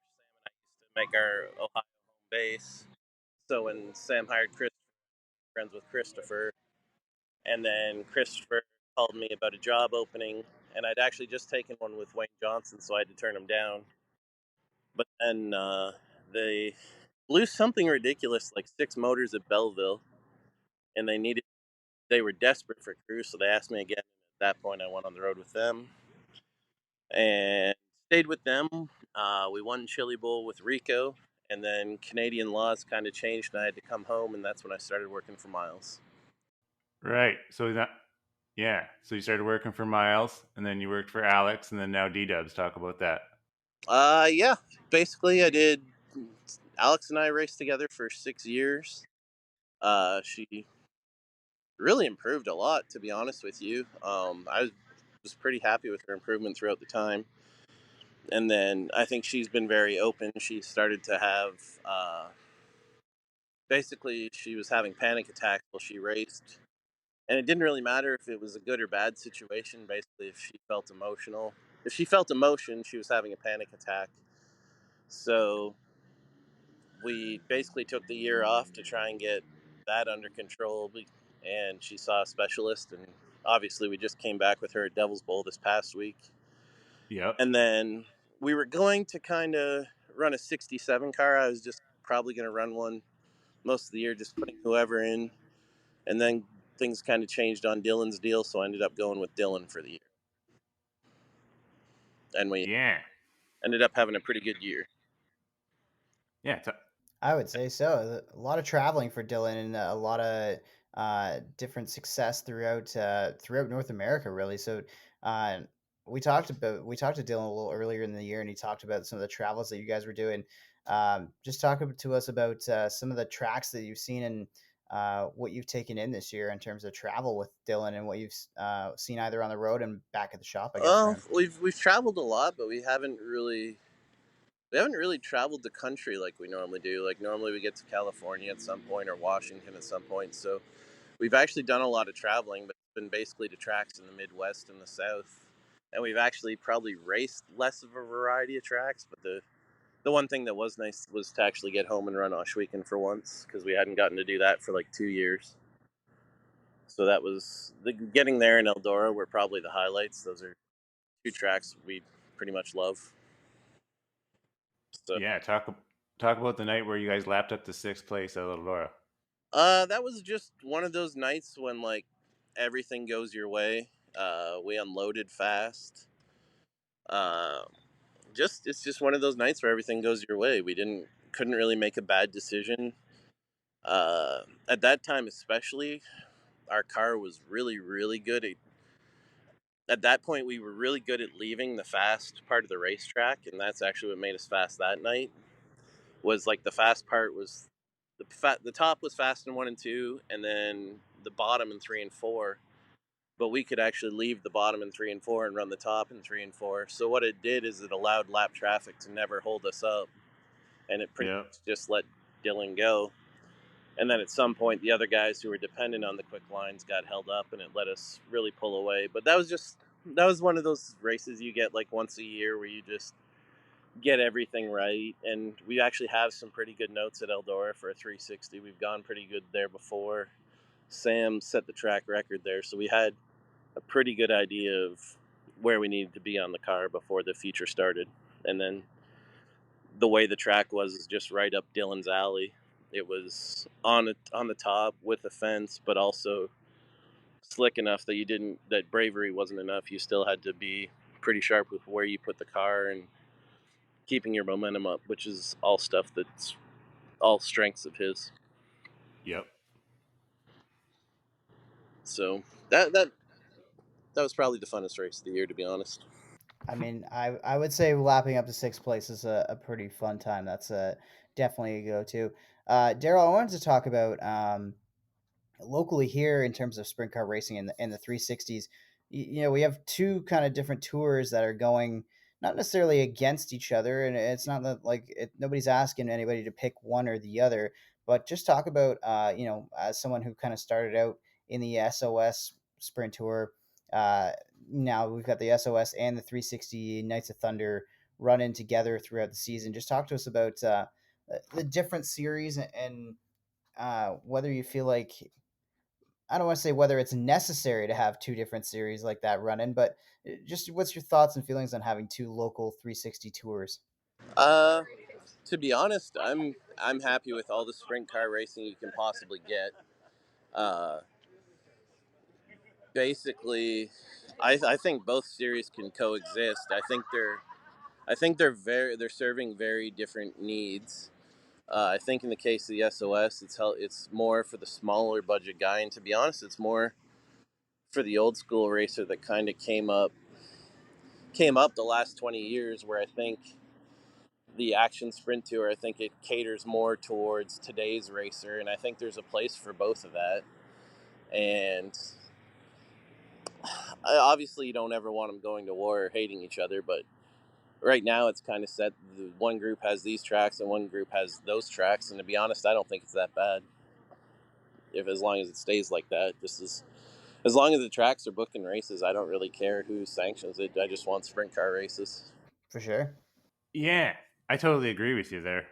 make our Ohio home base. So when Sam hired Chris, friends with Christopher, and then Christopher called me about a job opening, and I'd actually just taken one with Wayne Johnson, so I had to turn him down. But then they blew something ridiculous, like 6 motors at Belleville, and they were desperate for crews, so they asked me again. At that point, I went on the road with them and stayed with them. We won Chili Bowl with Rico, and then Canadian laws kind of changed, and I had to come home, and that's when I started working for Miles.
Right. So Yeah. So you started working for Miles, and then you worked for Alex, and then now D-Dubs. Talk about that.
Yeah. Basically, I did. Alex and I raced together for 6 years. She really improved a lot, to be honest with you. I was pretty happy with her improvement throughout the time. And then I think she's been very open. She started to have, basically, she was having panic attacks while she raced. And it didn't really matter if it was a good or bad situation. Basically, if she felt emotional, if she felt emotion, she was having a panic attack. So we basically took the year off to try and get that under control. And she saw a specialist, and obviously we just came back with her at Devil's Bowl this past week.
Yep.
And then we were going to kind of run a 67 car. I was just probably going to run one most of the year, just putting whoever in. And then things kind of changed on Dylan's deal, so I ended up going with Dylan for the year. And we ended up having a pretty good year.
Yeah.
I would say so. A lot of traveling for Dylan and a lot of different success throughout North America, really. So uh, we talked to Dylan a little earlier in the year, and he talked about some of the travels that you guys were doing. Just talk to us about some of the tracks that you've seen and what you've taken in this year in terms of travel with Dylan and what you've seen either on the road and back at the shop, I guess, for
Oh,
him.
we've traveled a lot, but we haven't really traveled the country like we normally do. Like normally we get to California at some point or Washington at some point. So we've actually done a lot of traveling, but it's been basically to tracks in the Midwest and the South. And we've actually probably raced less of a variety of tracks, but the one thing that was nice was to actually get home and run Oshweekend for once, because we hadn't gotten to do that for like 2 years. So that was getting there in Eldora were probably the highlights. Those are two tracks we pretty much love. So
Yeah. Talk about the night where you guys lapped up to 6th place at Eldora.
that was just one of those nights when like everything goes your way. We unloaded fast. Uh, it's just one of those nights where everything goes your way. We couldn't really make a bad decision. At that time, especially, our car was really really good. At that point, we were really good at leaving the fast part of the racetrack, and that's actually what made us fast that night. Was like the fast part was the top was fast in 1 and 2, and then the bottom in 3 and 4. But we could actually leave the bottom in 3 and 4 and run the top in 3 and 4. So what it did is it allowed lap traffic to never hold us up, and it pretty
Yep.
much just let Dylan go. And then at some point, the other guys who were dependent on the quick lines got held up, and it let us really pull away. But that was one of those races you get like once a year where you just get everything right. And we actually have some pretty good notes at Eldora for a 360. We've gone pretty good there before. Sam set the track record there, so we had a pretty good idea of where we needed to be on the car before the feature started. And then the way the track was is just right up Dylan's alley. It was on the top with a fence, but also slick enough that that bravery wasn't enough. You still had to be pretty sharp with where you put the car and keeping your momentum up, which is all stuff that's all strengths of his.
Yep.
So that was probably the funnest race of the year, to be honest.
I mean, I would say lapping up to 6th place is a pretty fun time. That's definitely a go to. Daryl, I wanted to talk about locally here in terms of sprint car racing and the 360s. We have two kind of different tours that are going not necessarily against each other, and it's not that nobody's asking anybody to pick one or the other, but just talk about as someone who kind of started out in the SOS sprint tour. Uh, Now we've got the SOS and the 360 Knights of Thunder running together throughout the season. Just talk to us about the different series and whether you feel like I don't want to say whether it's necessary to have two different series like that running, but just what's your thoughts and feelings on having two local 360 tours?
Uh, to be honest, I'm happy with all the sprint car racing you can possibly get. Uh, basically, I think both series can coexist. They're serving very different needs. I think in the case of the SOS, it's more for the smaller budget guy, and to be honest, it's more for the old school racer that kind of came up the last 20 years, where I think the action sprint tour, I think it caters more towards today's racer, and I think there's a place for both of that. And obviously you don't ever want them going to war or hating each other, but right now it's kind of set. One group has these tracks and one group has those tracks, and to be honest, I don't think it's that bad, as long as it stays like that. Just as long as the tracks are booking races, I don't really care who sanctions it. I just want sprint car races.
For sure.
Yeah, I totally agree with you there.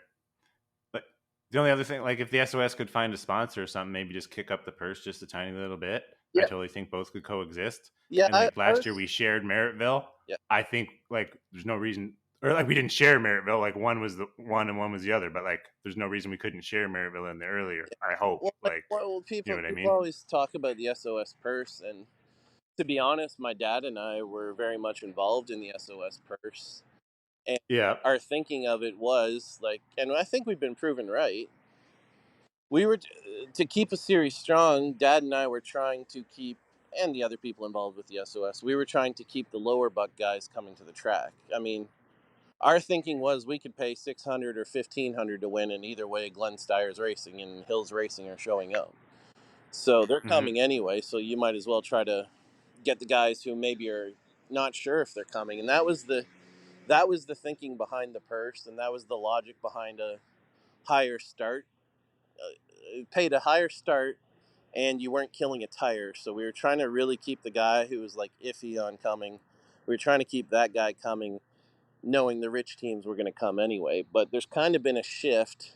But the only other thing, like if the SOS could find a sponsor or something, maybe just kick up the purse just a tiny little bit. Yeah. I totally think both could coexist.
Yeah.
And like last year we shared Merrittville.
Yeah.
I think like there's no reason, or like we didn't share Merrittville. Like one was the one and one was the other, but like there's no reason we couldn't share Merrittville in the earlier. I hope.
People,
you know what I mean?
always talk about the SOS purse, and to be honest, my dad and I were very much involved in the SOS purse. And our thinking of it was like, and I think we've been proven right. We were to keep a series strong. Dad and I were trying to keep, and the other people involved with the SOS, we were trying to keep the lower buck guys coming to the track. I mean, our thinking was we could pay $600 or $1,500 to win, and either way, Glenn Steyer's racing and Hills Racing are showing up. So they're coming anyway. So you might as well try to get the guys who maybe are not sure if they're coming, and that was the thinking behind the purse, and that was the logic behind a higher start. Paid a higher start, and you weren't killing a tire. So we were trying to really keep the guy who was like iffy on coming. We were trying to keep that guy coming, knowing the rich teams were going to come anyway. But there's kind of been a shift,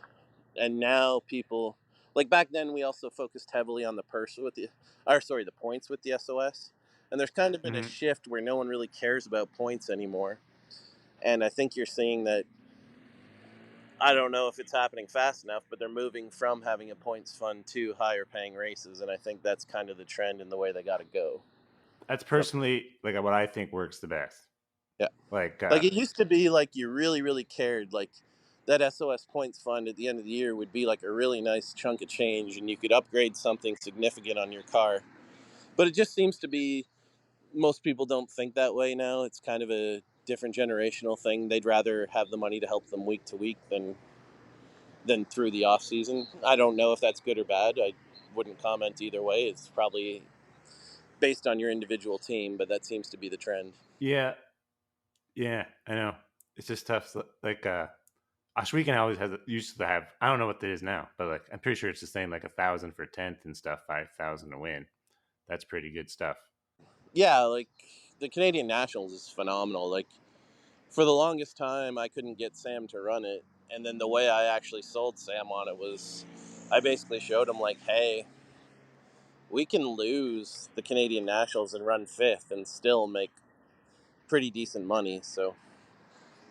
and now people, like back then, we also focused heavily on the purse with the points with the SOS. And there's kind of been a shift where no one really cares about points anymore. And I think you're seeing that. I don't know if it's happening fast enough, but they're moving from having a points fund to higher paying races, and I think that's kind of the trend in the way they got to go.
That's personally like what I think works the best.
Yeah,
like
it used to be like you really, really cared. Like that SOS points fund at the end of the year would be like a really nice chunk of change, and you could upgrade something significant on your car. But it just seems to be most people don't think that way now. It's kind of a different generational thing. They'd rather have the money to help them week to week than through the off season. I don't know if that's good or bad. I wouldn't comment either way. It's probably based on your individual team, but that seems to be the trend.
Yeah, I know. It's just tough. Like Ashweekend always used to have. I don't know what it is now, but like I'm pretty sure it's the same. Like 1,000 for 10th and stuff, 5,000 to win. That's pretty good stuff.
Yeah, like the Canadian Nationals is phenomenal. Like for the longest time, I couldn't get Sam to run it. And then the way I actually sold Sam on it was I basically showed him like, hey, we can lose the Canadian Nationals and run 5th and still make pretty decent money. So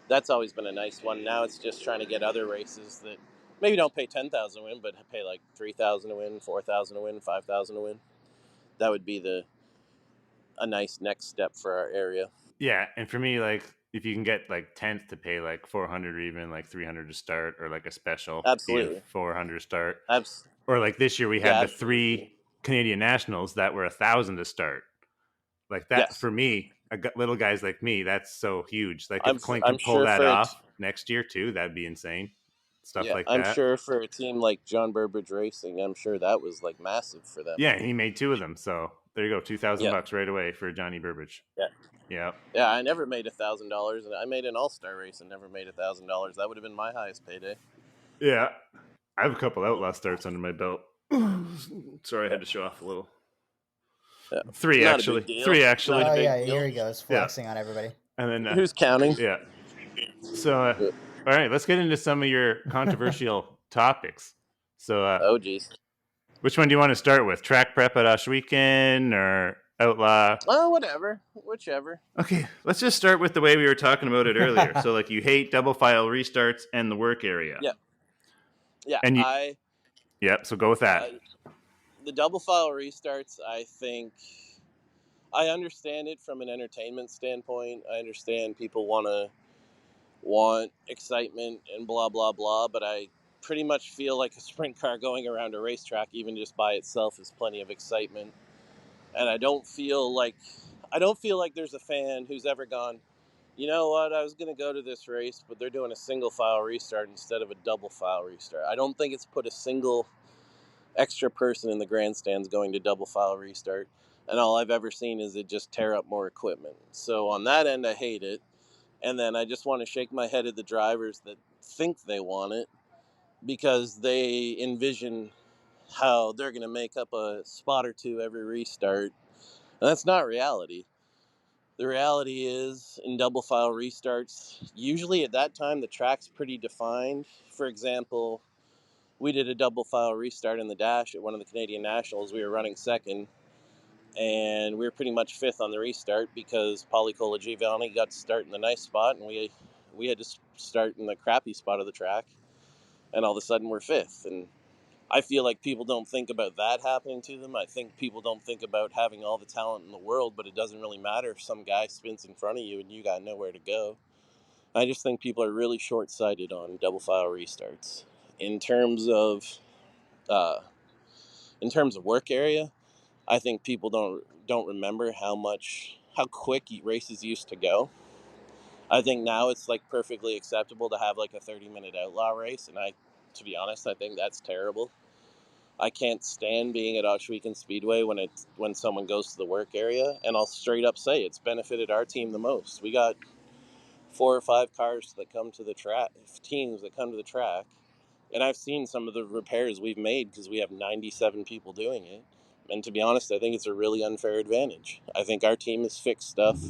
that's always been a nice one. Now it's just trying to get other races that maybe don't pay 10,000 to win, but pay like 3,000 to win, 4,000 to win, 5,000 to win. That would be a nice next step for our area.
Yeah, and for me, like if you can get like 10th to pay like 400 or even like 300 to start, or like a special,
absolutely
400 to start, or like this year we had the 3 Canadian Nationals that were 1,000 to start. Like that for me, little guys like me, that's so huge. Like if Clint can pull that off next year too, that'd be insane. Stuff like that.
I'm sure for a team like John Burbridge Racing, I'm sure that was like massive for them.
Yeah, he made 2 of them, so there you go, $2,000 right away for Johnny Burbridge.
Yeah. I never made $1,000, and I made an all-star race and never made $1,000. That would have been my highest payday.
Yeah, I have a couple outlaw starts under my belt. Sorry, I had to show off a little. 3 actually.
Oh yeah, here he goes flexing on everybody.
And then
who's counting?
Yeah. So, all right, let's get into some of your controversial topics. So,
oh geez,
which one do you want to start with? Track prep at Ashweekend or outlaw?
Oh, whatever, whichever.
Okay, let's just start with the way we were talking about it earlier. So, like, you hate double file restarts and the work area.
Yeah.
And so go with that.
The double file restarts, I think, I understand it from an entertainment standpoint. I understand people want excitement and blah, blah, blah, but I pretty much feel like a sprint car going around a racetrack, even just by itself, is plenty of excitement. And I don't feel like there's a fan who's ever gone, you know what, I was going to go to this race, but they're doing a single file restart instead of a double file restart. I don't think it's put a single extra person in the grandstands going to double file restart. And all I've ever seen is it just tear up more equipment. So on that end, I hate it. And then I just want to shake my head at the drivers that think they want it because they envision how they're going to make up a spot or two every restart. And that's not reality. The reality is, in double file restarts, usually at that time the track's pretty defined. For example, we did a double file restart in the dash at one of the Canadian Nationals. We were running second, and we were pretty much fifth on the restart because Paulie Colagiovanni got to start in the nice spot, and we had to start in the crappy spot of the track, and all of a sudden we're fifth. And I feel like people don't think about that happening to them. I think people don't think about having all the talent in the world, but it doesn't really matter if some guy spins in front of you and you got nowhere to go. I just think people are really short-sighted on double file restarts. In terms of work area, I think people don't remember how quick races used to go. I think now it's like perfectly acceptable to have like a 30-minute outlaw race, and to be honest, I think that's terrible. I can't stand being at Ohsweken Speedway when someone goes to the work area, and I'll straight up say it's benefited our team the most. We got 4 or 5 cars that come to the track, teams that come to the track, and I've seen some of the repairs we've made because we have 97 people doing it. And to be honest, I think it's a really unfair advantage. I think our team has fixed stuff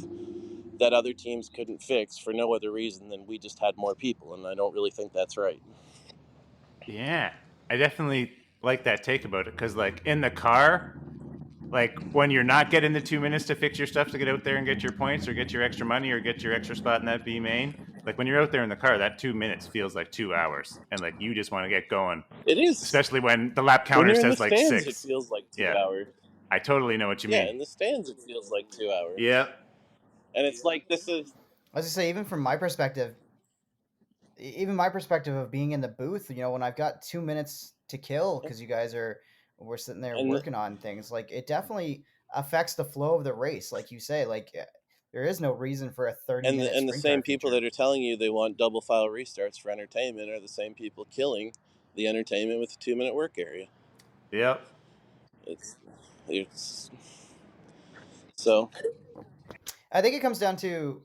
that other teams couldn't fix for no other reason than we just had more people, and I don't really think that's right.
Yeah, I definitely like that take about it because, like, in the car, like when you're not getting the 2 minutes to fix your stuff to get out there and get your points or get your extra money or get your extra spot in that B main, like when you're out there in the car, that 2 minutes feels like 2 hours, and like you just want to get going.
It is,
especially when the lap
when
counter
you're in the
says like
stands,
6.
it feels like 2
Yeah,
hours.
I totally know what you
Yeah,
mean.
in the stands, it feels like 2 hours.
Yep.
And it's like, this is...
I was gonna say, even from my perspective, of being in the booth, when I've got 2 minutes to kill because you guys we're sitting there working on things, like it definitely affects the flow of the race. Like you say, like there is no reason for a 30-minute
and the same people that are telling you they want double file restarts for entertainment are the same people killing the entertainment with a 2-minute work area.
Yep.
It's so
I think it comes down to,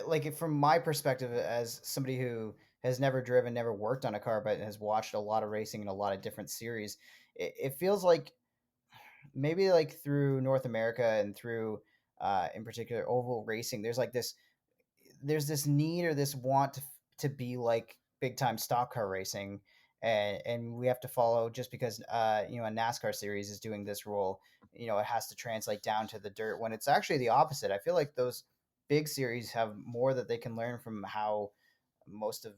like, from my perspective as somebody who has never driven, never worked on a car, but has watched a lot of racing in a lot of different series. It feels like maybe like through North America and through, in particular, oval racing, there's this need or this want to be like big time stock car racing, and we have to follow just because a NASCAR series is doing this rule, it has to translate down to the dirt, when it's actually the opposite. I feel like those big series have more that they can learn from how most of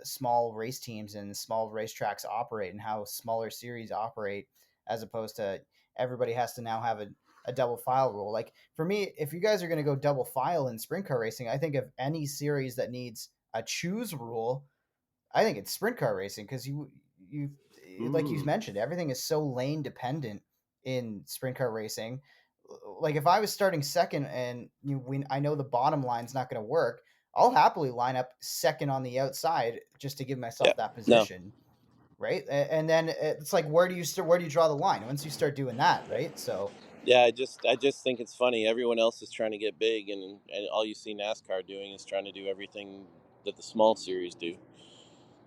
small race teams and small racetracks operate and how smaller series operate, as opposed to everybody has to now have a double file rule. Like for me, if you guys are going to go double file in sprint car racing, I think of any series that needs a choose rule, I think it's sprint car racing, because you like you mentioned, everything is so lane dependent in sprint car racing. Like if I was starting second and I know the bottom line's not going to work, I'll happily line up second on the outside just to give myself that position. Right. And then it's like, where do you draw the line once you start doing that? Right. So
yeah, I just think it's funny. Everyone else is trying to get big, and all you see NASCAR doing is trying to do everything that the small series do.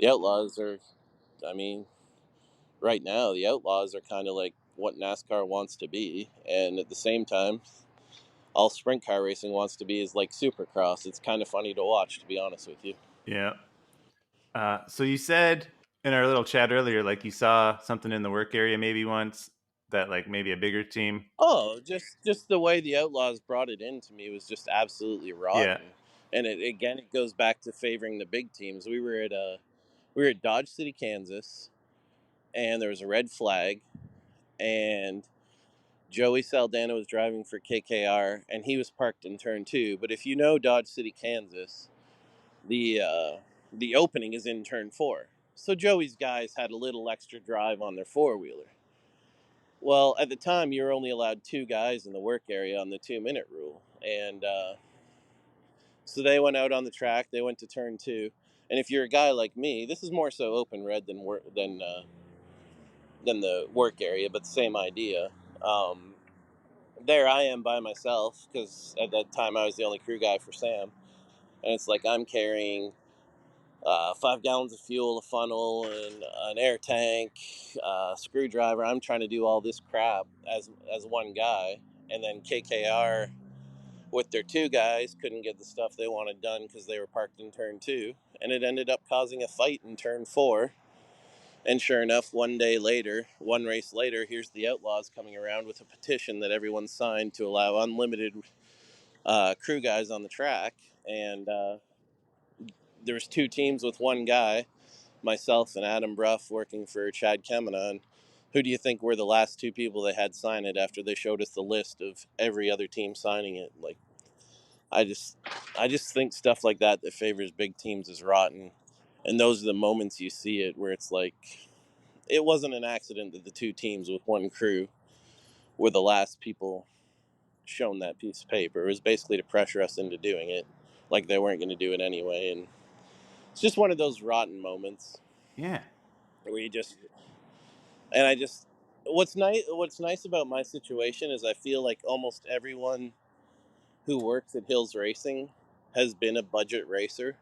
The Outlaws are, I mean, right now the Outlaws are kind of like what NASCAR wants to be, and at the same time, all sprint car racing wants to be is like Supercross. It's kind of funny to watch, to be honest with you.
Yeah. So you said in our little chat earlier, like you saw something in the work area maybe once that like maybe a bigger team.
Oh, just the way the Outlaws brought it in to me was just absolutely rotten.
Yeah.
And it goes back to favoring the big teams. We were at Dodge City, Kansas, and there was a red flag, and Joey Saldana was driving for KKR, and he was parked in turn 2. But if you know Dodge City, Kansas, the opening is in turn 4. So Joey's guys had a little extra drive on their four-wheeler. Well, at the time, you were only allowed 2 guys in the work area on the 2-minute rule. And so they went out on the track. They went to turn 2. And if you're a guy like me, this is more so open red than the work area, but the same idea. There I am by myself because at that time I was the only crew guy for Sam. And it's like I'm carrying 5 gallons of fuel, a funnel, and an air tank, screwdriver. I'm trying to do all this crap as one guy, and then KKR with their 2 guys couldn't get the stuff they wanted done because they were parked in turn 2, and it ended up causing a fight in turn 4. And sure enough, one race later, here's the Outlaws coming around with a petition that everyone signed to allow unlimited crew guys on the track, and there was 2 teams with 1 guy, myself and Adam Bruff working for Chad Kemena. Who do you think were the last 2 people they had sign it after they showed us the list of every other team signing it? Like, I just think stuff like that favors big teams is rotten, and those are the moments you see it where it's like, it wasn't an accident that the 2 teams with 1 crew were the last people shown that piece of paper. It was basically to pressure us into doing it, like they weren't going to do it anyway, and it's just one of those rotten moments.
Yeah.
Where you just, and I just, what's nice about my situation is I feel like almost everyone who works at Hills Racing has been a budget racer.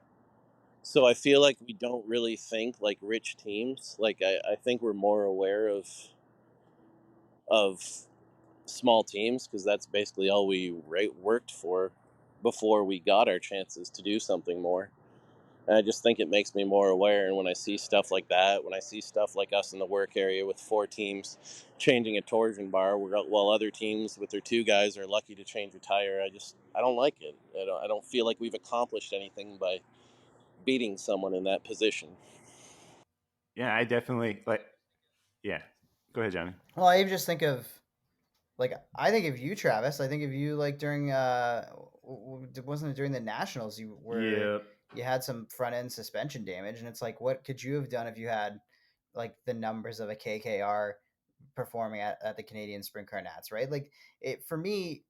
So I feel like we don't really think like rich teams. Like I think we're more aware of small teams because that's basically all we worked for before we got our chances to do something more. And I just think it makes me more aware. And when I see stuff like that, when I see stuff like us in the work area with 4 teams changing a torsion bar, while other teams with their 2 guys are lucky to change a tire, I don't like it. I don't feel like we've accomplished anything by beating someone in that position.
Yeah, I definitely like. Yeah, go ahead, Johnny.
Well, I even just think of, like, I think of you, Travis. I think of you, like, during wasn't it during the Nationals you had some front end suspension damage, and it's like, what could you have done if you had like the numbers of a KKR performing at the Canadian Sprint Car Nats, right? Like, it for me,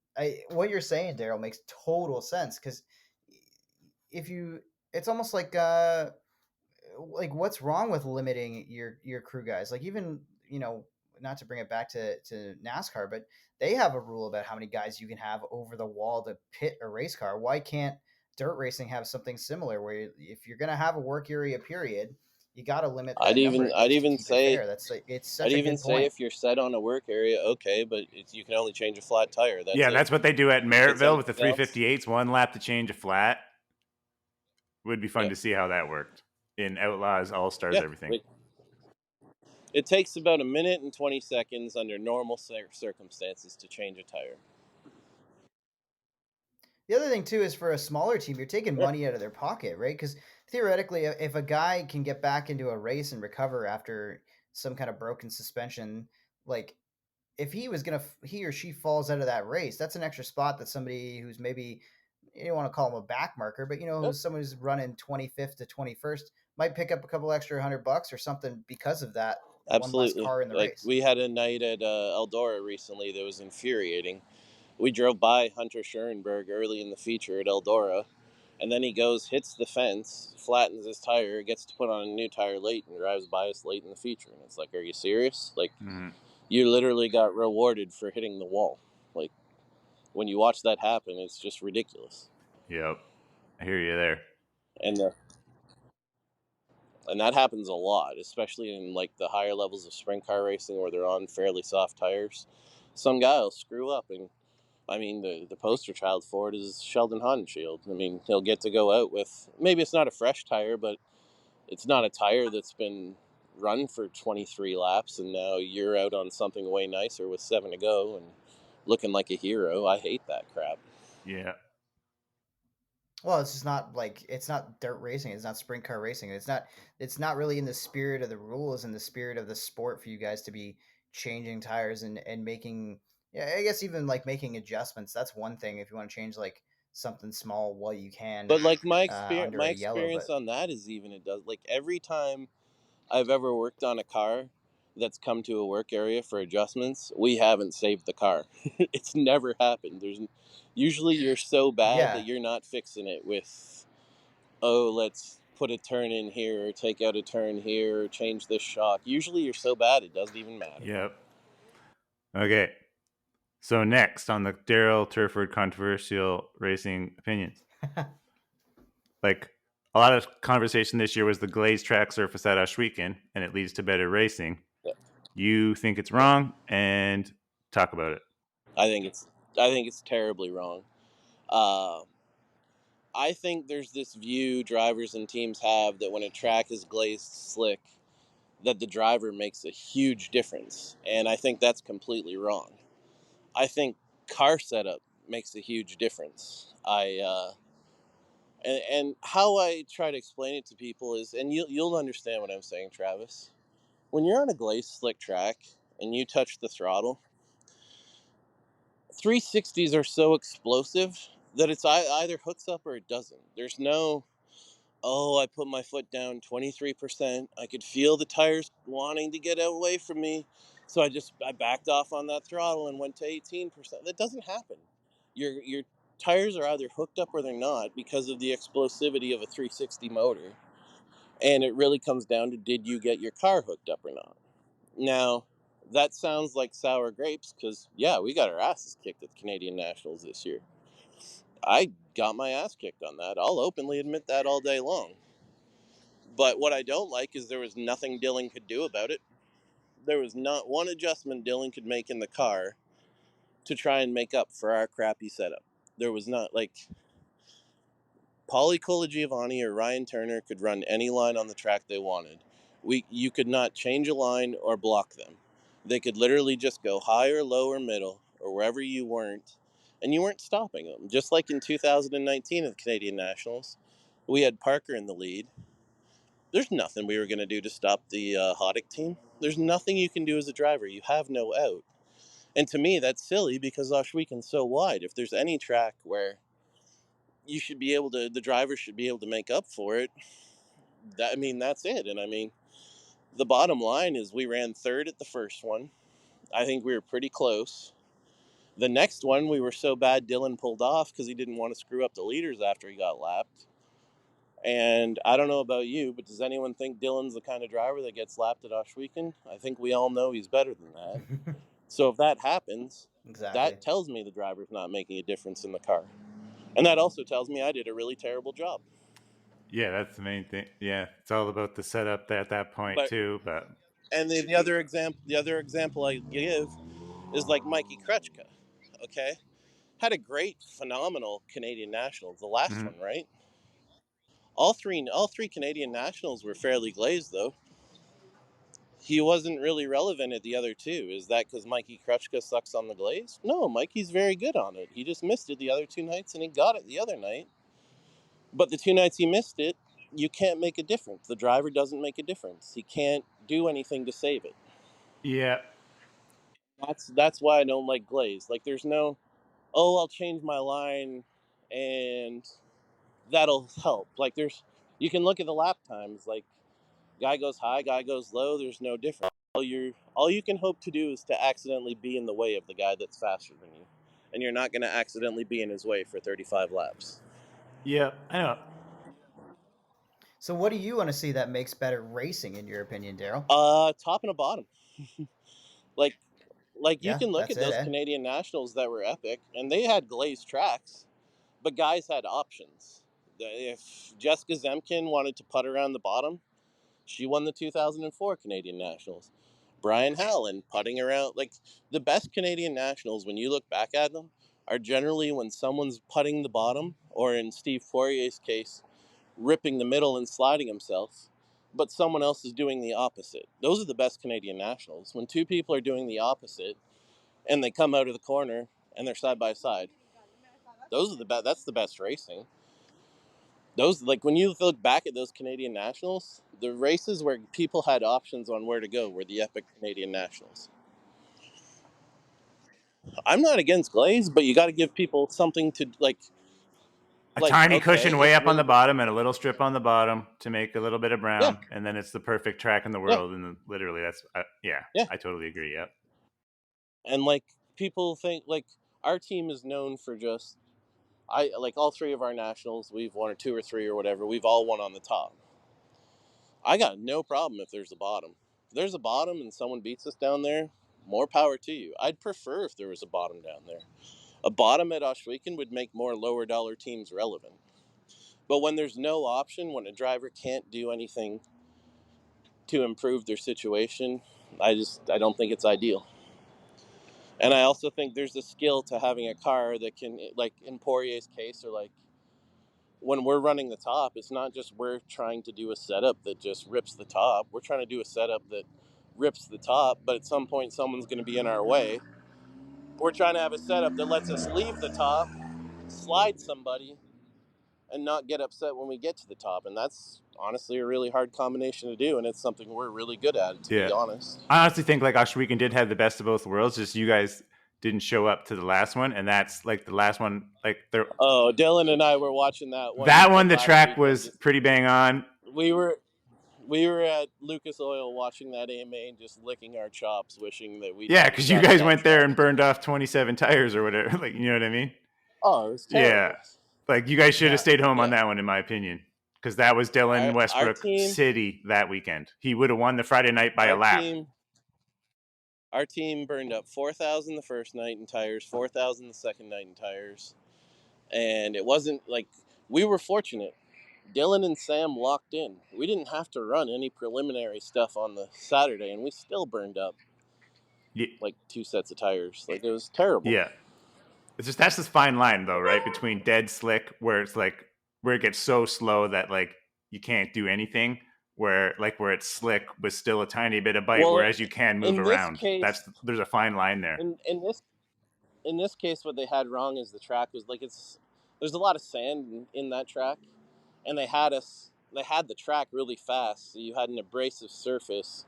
what you're saying, Daryl, makes total sense because if you, it's almost like what's wrong with limiting your crew guys? Like, even, not to bring it back to NASCAR, but they have a rule about how many guys you can have over the wall to pit a race car. Why can't dirt racing have something similar where if you're going to have a work area period, you got to limit that number?
I'd even say
it's such a good point.
if you're set on a work area, okay, but you can only change a flat tire.
That's what they do at Merrittville with the 358s. 1 lap to change a flat. Would be fun to see how that worked in Outlaws, All Stars, everything.
It takes about 1 minute and 20 seconds under normal circumstances to change a tire.
The other thing, too, is for a smaller team, you're taking money out of their pocket, right? Because theoretically, if a guy can get back into a race and recover after some kind of broken suspension, like, if he or she falls out of that race, that's an extra spot that somebody who's maybe, you don't want to call him a back marker, but who's someone who's running 25th to 21st might pick up a couple extra $100 or something because of that.
Absolutely.
One less car in the race.
We had a night at Eldora recently that was infuriating. We drove by Hunter Schoenberg early in the feature at Eldora, and then he hits the fence, flattens his tire, gets to put on a new tire late, and drives by us late in the feature. And it's like, are you serious? Like, you literally got rewarded for hitting the wall. Like, when you watch that happen, it's just ridiculous.
Yep, I hear you there.
And that happens a lot, especially in like the higher levels of sprint car racing where they're on fairly soft tires. Some guy will screw up, and I mean the poster child for it is Sheldon Haudenschild. I mean, he'll get to go out with, maybe it's not a fresh tire, but it's not a tire that's been run for 23 laps, and now you're out on something way nicer with 7 to go and looking like a hero. I hate that crap.
Yeah.
Well, it's just not like, it's not dirt racing. It's not sprint car racing. It's not really in the spirit of the rules and the spirit of the sport for you guys to be changing tires and making, I guess even like making adjustments. That's one thing if you want to change like something small while you can.
But like my experience on that is, even it does, like every time I've ever worked on a car, that's come to a work area for adjustments, we haven't saved the car. It's never happened. Usually you're so bad that you're not fixing it with, oh, let's put a turn in here or take out a turn here or change this shock. Usually you're so bad it doesn't even matter.
Yep. Okay. So next on the Daryl Turford controversial racing opinions. Like, a lot of conversation this year was the glazed track surface at Ashweekend, and it leads to better racing.
Yeah.
You think it's wrong, and talk about it.
I think it's terribly wrong. I think there's this view drivers and teams have that when a track is glazed slick, that the driver makes a huge difference, and I think that's completely wrong. I think car setup makes a huge difference. And how I try to explain it to people is, and you'll understand what I'm saying, Travis. When you're on a glazed slick track and you touch the throttle, 360s are so explosive that it's either hooks up or it doesn't. There's no, oh, I put my foot down 23%. I could feel the tires wanting to get away from me. So I backed off on that throttle and went to 18%. That doesn't happen. Your tires are either hooked up or they're not because of the explosivity of a 360 motor. And it really comes down to, did you get your car hooked up or not? Now, that sounds like sour grapes because, yeah, we got our asses kicked at the Canadian Nationals this year. I got my ass kicked on that. I'll openly admit that all day long. But what I don't like is there was nothing Dylan could do about it. There was not one adjustment Dylan could make in the car to try and make up for our crappy setup. There was not, like, Paulie Colagiovanni or Ryan Turner could run any line on the track they wanted. You could not change a line or block them. They could literally just go high or low or middle or wherever you weren't, and you weren't stopping them. Just like in 2019 at the Canadian Nationals, we had Parker in the lead. There's nothing we were going to do to stop the Hoddick team. There's nothing you can do as a driver. You have no out. And to me, that's silly because Ashweekend's so wide. If there's any track where you should be able to, the driver should be able to make up for it, that's it. And the bottom line is we ran third at the first one. I think we were pretty close. The next one, we were so bad Dylan pulled off because he didn't want to screw up the leaders after he got lapped. And I don't know about you, but does anyone think Dylan's the kind of driver that gets lapped at Ashweekend? I think we all know he's better than that. So if that happens, that tells me the driver's not making a difference in the car. And that also tells me I did a really terrible job.
Yeah, that's the main thing. Yeah, it's all about the setup at that point too. But
and the other example I give is like Mikey Krechka. Okay, had a great, phenomenal Canadian Nationals, the last one, right? All three Canadian Nationals were fairly glazed, though. He wasn't really relevant at the other two. Is that because Mikey Krechka sucks on the glaze? No, Mikey's very good on it. He just missed it the other two nights, and he got it the other night. But the two nights he missed it, you can't make a difference. The driver doesn't make a difference. He can't do anything to save it.
Yeah.
That's why I don't like glaze. Like, there's no, oh, I'll change my line and that'll help. Like, you can look at the lap times. Like, guy goes high, guy goes low. There's no difference. All you can hope to do is to accidentally be in the way of the guy that's faster than you, and you're not going to accidentally be in his way for 35 laps.
Yeah, I know.
So what do you want to see that makes better racing, in your opinion, Daryl?
Top and a bottom. like you can look at those Canadian Nationals that were epic, and they had glazed tracks, but guys had options. If Jessica Zemkin wanted to putt around the bottom, she won the 2004 Canadian Nationals. Brian Howland putting around, like, the best Canadian Nationals, when you look back at them, are generally when someone's putting the bottom, or in Steve Poirier's case, ripping the middle and sliding himself, but someone else is doing the opposite. Those are the best Canadian Nationals. When two people are doing the opposite and they come out of the corner and they're side by side, that's the best racing. Those, like, when you look back at those Canadian Nationals, the races where people had options on where to go were the epic Canadian Nationals. I'm not against glaze, but you got to give people something to, like,
A tiny cushion way up on the bottom and a little strip on the bottom to make a little bit of brown, and then it's the perfect track in the world. And literally, that's I totally agree. Yep.
And like people think, like our team is known for just like all three of our nationals, we've won, or 2 or 3 or whatever. We've all won on the top. I got no problem if there's a bottom. If there's a bottom and someone beats us down there, more power to you. I'd prefer if there was a bottom down there. A bottom at Ohsweken would make more lower dollar teams relevant. But when there's no option, when a driver can't do anything to improve their situation, I don't think it's ideal. And I also think there's a skill to having a car that can, like in Poirier's case, or like when we're running the top, it's not just we're trying to do a setup that just rips the top. We're trying to do a setup that rips the top, but at some point someone's going to be in our way. We're trying to have a setup that lets us leave the top, slide somebody, and not get upset when we get to the top. And that's honestly a really hard combination to do, and it's something we're really good at, to be honest.
I honestly think like Ohsweken did have the best of both worlds, just you guys didn't show up to the last one, and that's like the last one, like
Dylan and I were watching that one.
That one, the track was pretty bang on.
We were at Lucas Oil watching that AMA and just licking our chops, wishing that we.
Yeah, because you guys went there and burned off 27 tires or whatever. Like, you know what I mean?
Oh, it was terrible.
Yeah, like you guys should have stayed home on that one, in my opinion, because that was Dylan Westbrook City that weekend. He would have won the Friday night by a lap.
Our team burned up 4,000 the first night in tires, 4,000 the second night in tires, and it wasn't like we were fortunate. Dylan and Sam locked in. We didn't have to run any preliminary stuff on the Saturday, and we still burned up like 2 sets of tires. Like, it was terrible.
Yeah. It's just, that's this fine line though, right? Between dead slick, where it's like, where it gets so slow that like you can't do anything, where it's slick but still a tiny bit of bite, whereas you can move around. There's a fine line there.
In this case, what they had wrong is the track was like, there's a lot of sand in that track, and they had the track really fast, so you had an abrasive surface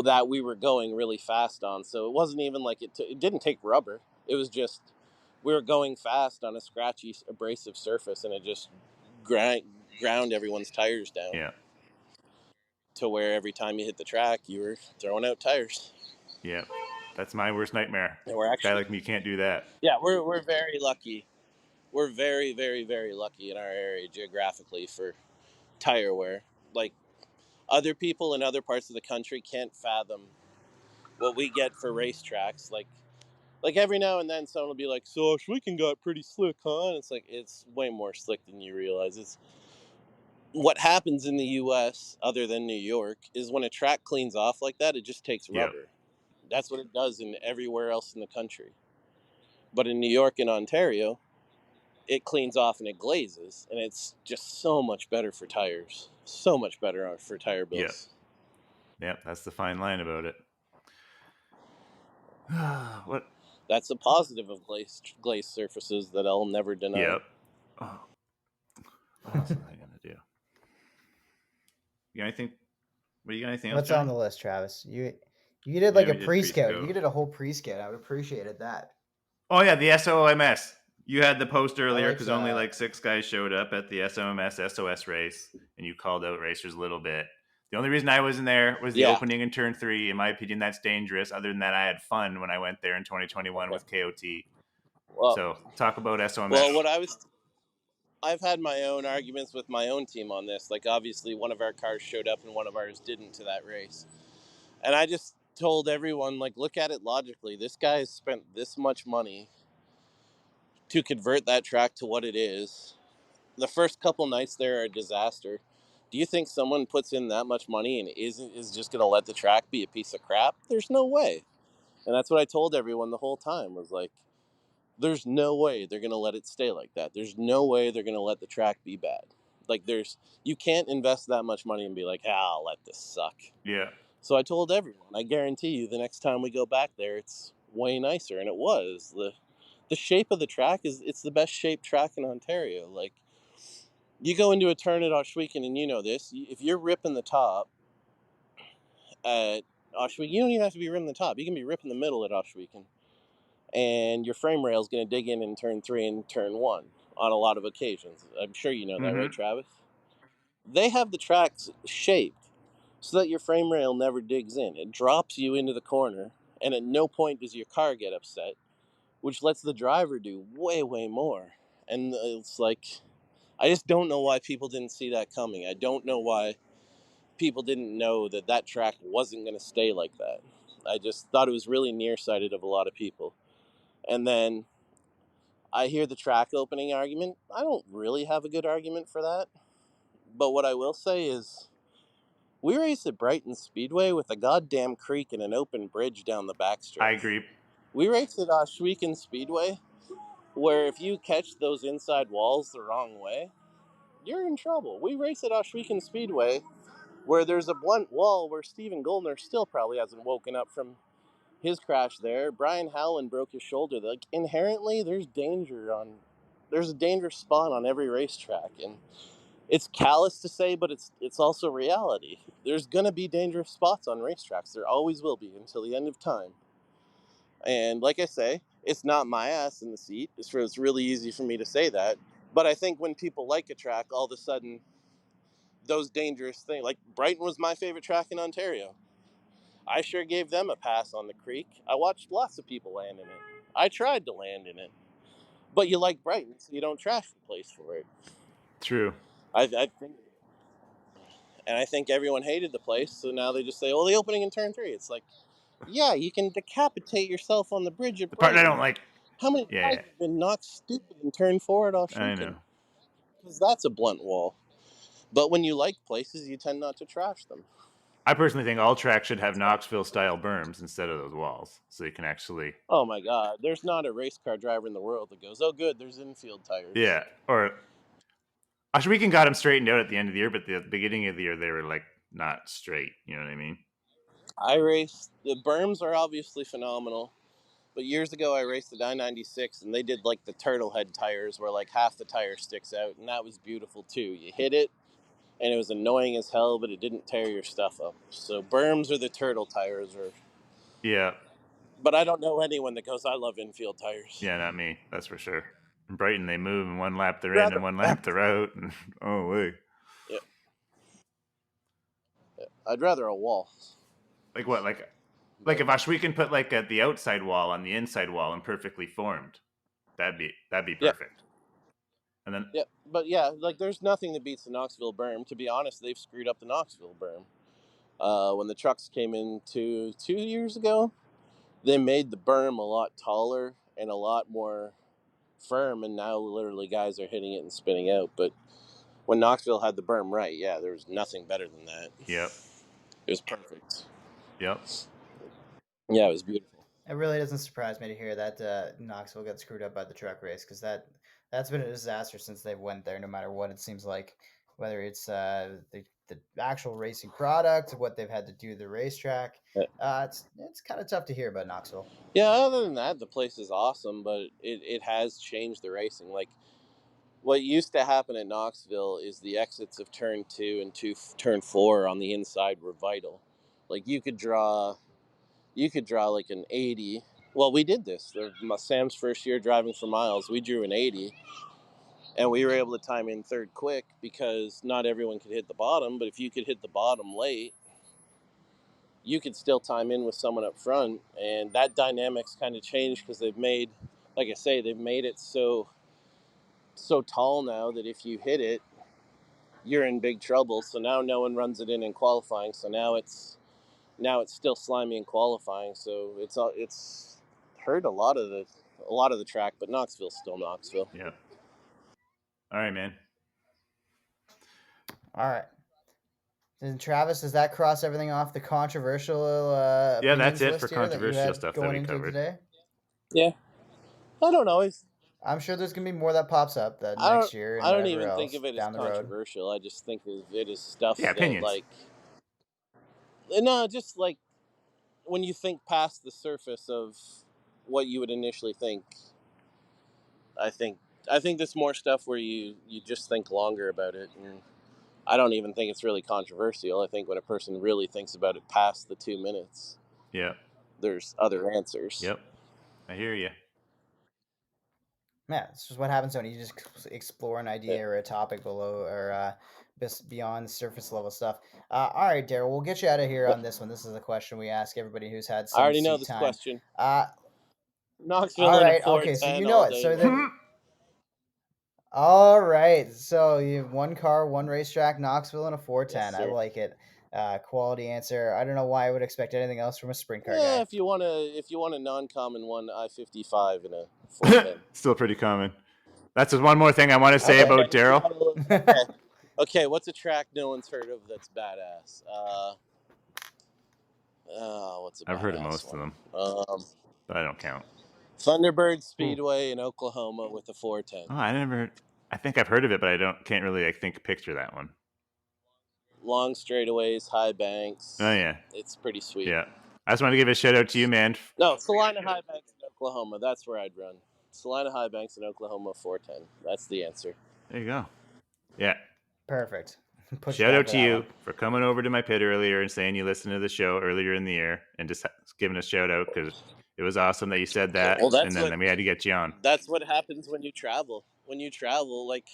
that we were going really fast on. So it wasn't even like it didn't take rubber. It was just we were going fast on a scratchy abrasive surface, and it just ground everyone's tires down.
Yeah.
To where every time you hit the track, you were throwing out tires.
Yeah, that's my worst nightmare.
And we're actually,
a guy like me can't do that.
Yeah, we're very lucky. We're very, very, very lucky in our area geographically for tire wear. Like, other people in other parts of the country can't fathom what we get for racetracks. Like every now and then someone will be like, "So Ohsweken got pretty slick, huh?" And it's like, it's way more slick than you realize. It's what happens in the U.S. other than New York is when a track cleans off like that, it just takes rubber. Yep. That's what it does in everywhere else in the country. But in New York and Ontario, it cleans off and it glazes, and it's just so much better for tires. So much better for tire builds.
Yeah, that's the fine line about it. What?
That's a positive of glazed surfaces that I'll never deny.
Yep. Oh. What else am I gonna do? You got anything? What do you got? Anything else?
What's on the list, Travis? You did like a pre-scout. You did a whole pre-scout. I would appreciate that.
Oh yeah, the SOMS. You had the post earlier because only like 6 guys showed up at the SOMS SOS race, and you called out racers a little bit. The only reason I wasn't there was the opening in turn 3. In my opinion, that's dangerous. Other than that, I had fun when I went there in 2021 with KOT. Well, so talk about SOMS.
Well, I've had my own arguments with my own team on this. Like, obviously, one of our cars showed up and one of ours didn't to that race. And I just told everyone, like, look at it logically. This guy has spent this much money to convert that track to what it is. The first couple nights there are a disaster. Do you think someone puts in that much money and is just going to let the track be a piece of crap? There's no way. And that's what I told everyone the whole time, was like, there's no way they're going to let it stay like that. There's no way they're going to let the track be bad. Like, you can't invest that much money and be like, I'll let this suck.
Yeah.
So I told everyone, I guarantee you the next time we go back there, it's way nicer. And it was. The shape of the track it's the best shaped track in Ontario. Like, you go into a turn at Ohsweken, and you know this. If you're ripping the top at Ohsweken, you don't even have to be ripping the top. You can be ripping the middle at Ohsweken, and your frame rail is going to dig in turn 3 and turn 1. on a lot of occasions. I'm sure you know that, right, Travis? They have the tracks shaped so that your frame rail never digs in. It drops you into the corner, and at no point does your car get upset, which lets the driver do way, way more. And it's like, I just don't know why people didn't see that coming. I don't know why people didn't know that that track wasn't going to stay like that. I just thought it was really nearsighted of a lot of people. And then I hear the track opening argument. I don't really have a good argument for that. But what I will say is, we raced at Brighton Speedway with a goddamn creek and an open bridge down the backstretch.
I agree.
We raced at Ohsweken Speedway, where if you catch those inside walls the wrong way, you're in trouble. We race at Ohsweken Speedway, where there's a blunt wall where Stephen Goldner still probably hasn't woken up from his crash there. Brian Howland broke his shoulder. Like, inherently, there's a dangerous spot on every racetrack, and it's callous to say, but it's also reality. There's gonna be dangerous spots on racetracks. There always will be until the end of time. And like I say, it's not my ass in the seat. It's really easy for me to say that. But I think when people like a track, all of a sudden, those dangerous things, like Brighton was my favorite track in Ontario. I sure gave them a pass on the creek. I watched lots of people land in it. I tried to land in it. But you like Brighton, so you don't trash the place for it.
True.
I think everyone hated the place, so now they just say, "Oh, the opening in turn 3." It's like, yeah, you can decapitate yourself on the bridge at Brighton.
The part I don't like.
How many guys have been knocked stupid in turn 4 at Ohsweken?
I know.
Because that's a blunt wall. But when you like places, you tend not to trash them.
I personally think all tracks should have Knoxville-style berms instead of those walls, so you can actually...
Oh my God, there's not a race car driver in the world that goes, "Oh good, there's infield tires."
Yeah, or... Ohsweken got them straightened out at the end of the year, but at the beginning of the year, they were, like, not straight. You know what I mean?
The berms are obviously phenomenal. But years ago, I raced the I-96, and they did, like, the turtle head tires where, like, half the tire sticks out, and that was beautiful, too. You hit it, and it was annoying as hell, but it didn't tear your stuff up. So berms are the turtle tires.
Yeah.
But I don't know anyone that goes, "I love infield tires."
Yeah, not me. That's for sure. In Brighton, they move, and one lap they're in, and one lap they're out. And, oh, wait.
Yeah. I'd rather a wall.
Like what? Like if Ohsweken put like the outside wall on the inside wall and perfectly formed, that'd be perfect.
Yeah.
And then
but yeah, like there's nothing that beats the Knoxville berm. To be honest, they've screwed up the Knoxville berm. When the trucks came in 2 years ago, they made the berm a lot taller and a lot more firm, and now literally guys are hitting it and spinning out. But when Knoxville had the berm right, yeah, there was nothing better than that.
Yep.
It was perfect.
Yep.
Yeah, it was beautiful.
It really doesn't surprise me to hear that Knoxville got screwed up by the truck race, because that's been a disaster since they went there. No matter what, it seems like, whether it's the actual racing product, what they've had to do to the racetrack, it's kind of tough to hear about Knoxville.
Yeah, other than that, the place is awesome, but it has changed the racing. Like, what used to happen at Knoxville is the exits of turn 2 and turn 4 on the inside were vital. Like, you could draw like an 80. Well, we did this. Sam's first year driving for miles, we drew an 80, and we were able to time in third quick because not everyone could hit the bottom, but if you could hit the bottom late, you could still time in with someone up front. And that dynamic's kind of changed because they've made it so tall now that if you hit it, you're in big trouble. So now no one runs it in qualifying. So now it's still slimy in qualifying. So it's hurt a lot of the track, but Knoxville's still Knoxville.
Yeah. All right, man.
All right. And Travis, does that cross everything off the controversial?
Yeah, that's it for controversial stuff that we covered
today.
Yeah, I don't know.
I'm sure there's gonna be more that pops up next year.
I don't even think of it as controversial. I just think of it as stuff that,
opinions.
like, no, just like when you think past the surface of what you would initially think. I think there's more stuff where you just think longer about it, and I don't even think it's really controversial. I think when a person really thinks about it past the 2 minutes,
yeah,
there's other answers.
Yep, I hear you.
Yeah, it's just what happens when you just explore an idea or a topic below or just beyond surface level stuff. All right, Daryl, we'll get you out of here on this one. This is a question we ask everybody who's had
I
some
already know
seat
this
time.
question.
Uh,
Knoxville
all
in a
right, okay, so
410
you know
all
it.
day.
So then, all right, so you have one car, one racetrack, Knoxville, and a 410.
Yes,
I
sir.
like it. Quality answer. I don't know why I would expect anything else from a sprint car
Yeah,
guy.
if you want a non-common one, I-55 in a 410.
Still pretty common. That's just one more thing I want to say
Okay.
about Daryl.
Okay. Okay, what's a track no one's heard of that's badass? What's a
I've heard of
badass
most of
one?
them, but I don't count.
Thunderbird
Ooh.
Speedway in Oklahoma with a 410.
Oh, I think I've heard of it, but can't really picture that one.
Long straightaways, high banks.
Oh yeah,
It's pretty sweet.
yeah. I just want to give a shout out to you, man.
No, Salina High Banks in Oklahoma. That's where I'd run. Salina High Banks in Oklahoma, 410. That's the answer.
There you go. Yeah.
Perfect.
Shout out to you for coming over to my pit earlier and saying you listened to the show earlier in the year and just giving a shout out because it was awesome that you said that.
Well,
and then we had to get you on.
That's what happens when you travel. When you travel, like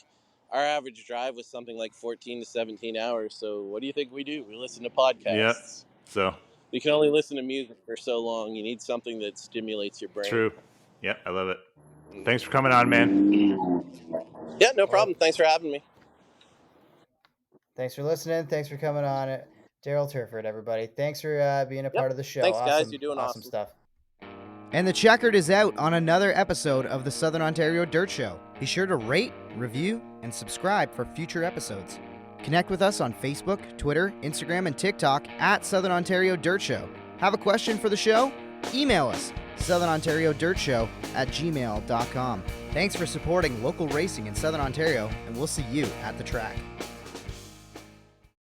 our average drive was something like 14 to 17 hours. So what do you think we do? We listen to podcasts.
Yep. So
we can only listen to music for so long. You need something that stimulates your brain.
True. Yep, I love it. Thanks for coming on, man.
Yeah, no problem. Thanks for having me.
Thanks for listening. Thanks for coming on it. Daryl Turford, everybody. Thanks for being a part of the show.
Thanks,
awesome,
guys. You're doing awesome
stuff.
And the checkered is out on another episode of the Southern Ontario Dirt Show. Be sure to rate, review, and subscribe for future episodes. Connect with us on Facebook, Twitter, Instagram, and TikTok at Southern Ontario Dirt Show. Have a question for the show? Email us, southernontariodirtshow@gmail.com. Thanks for supporting local racing in Southern Ontario, and we'll see you at the track.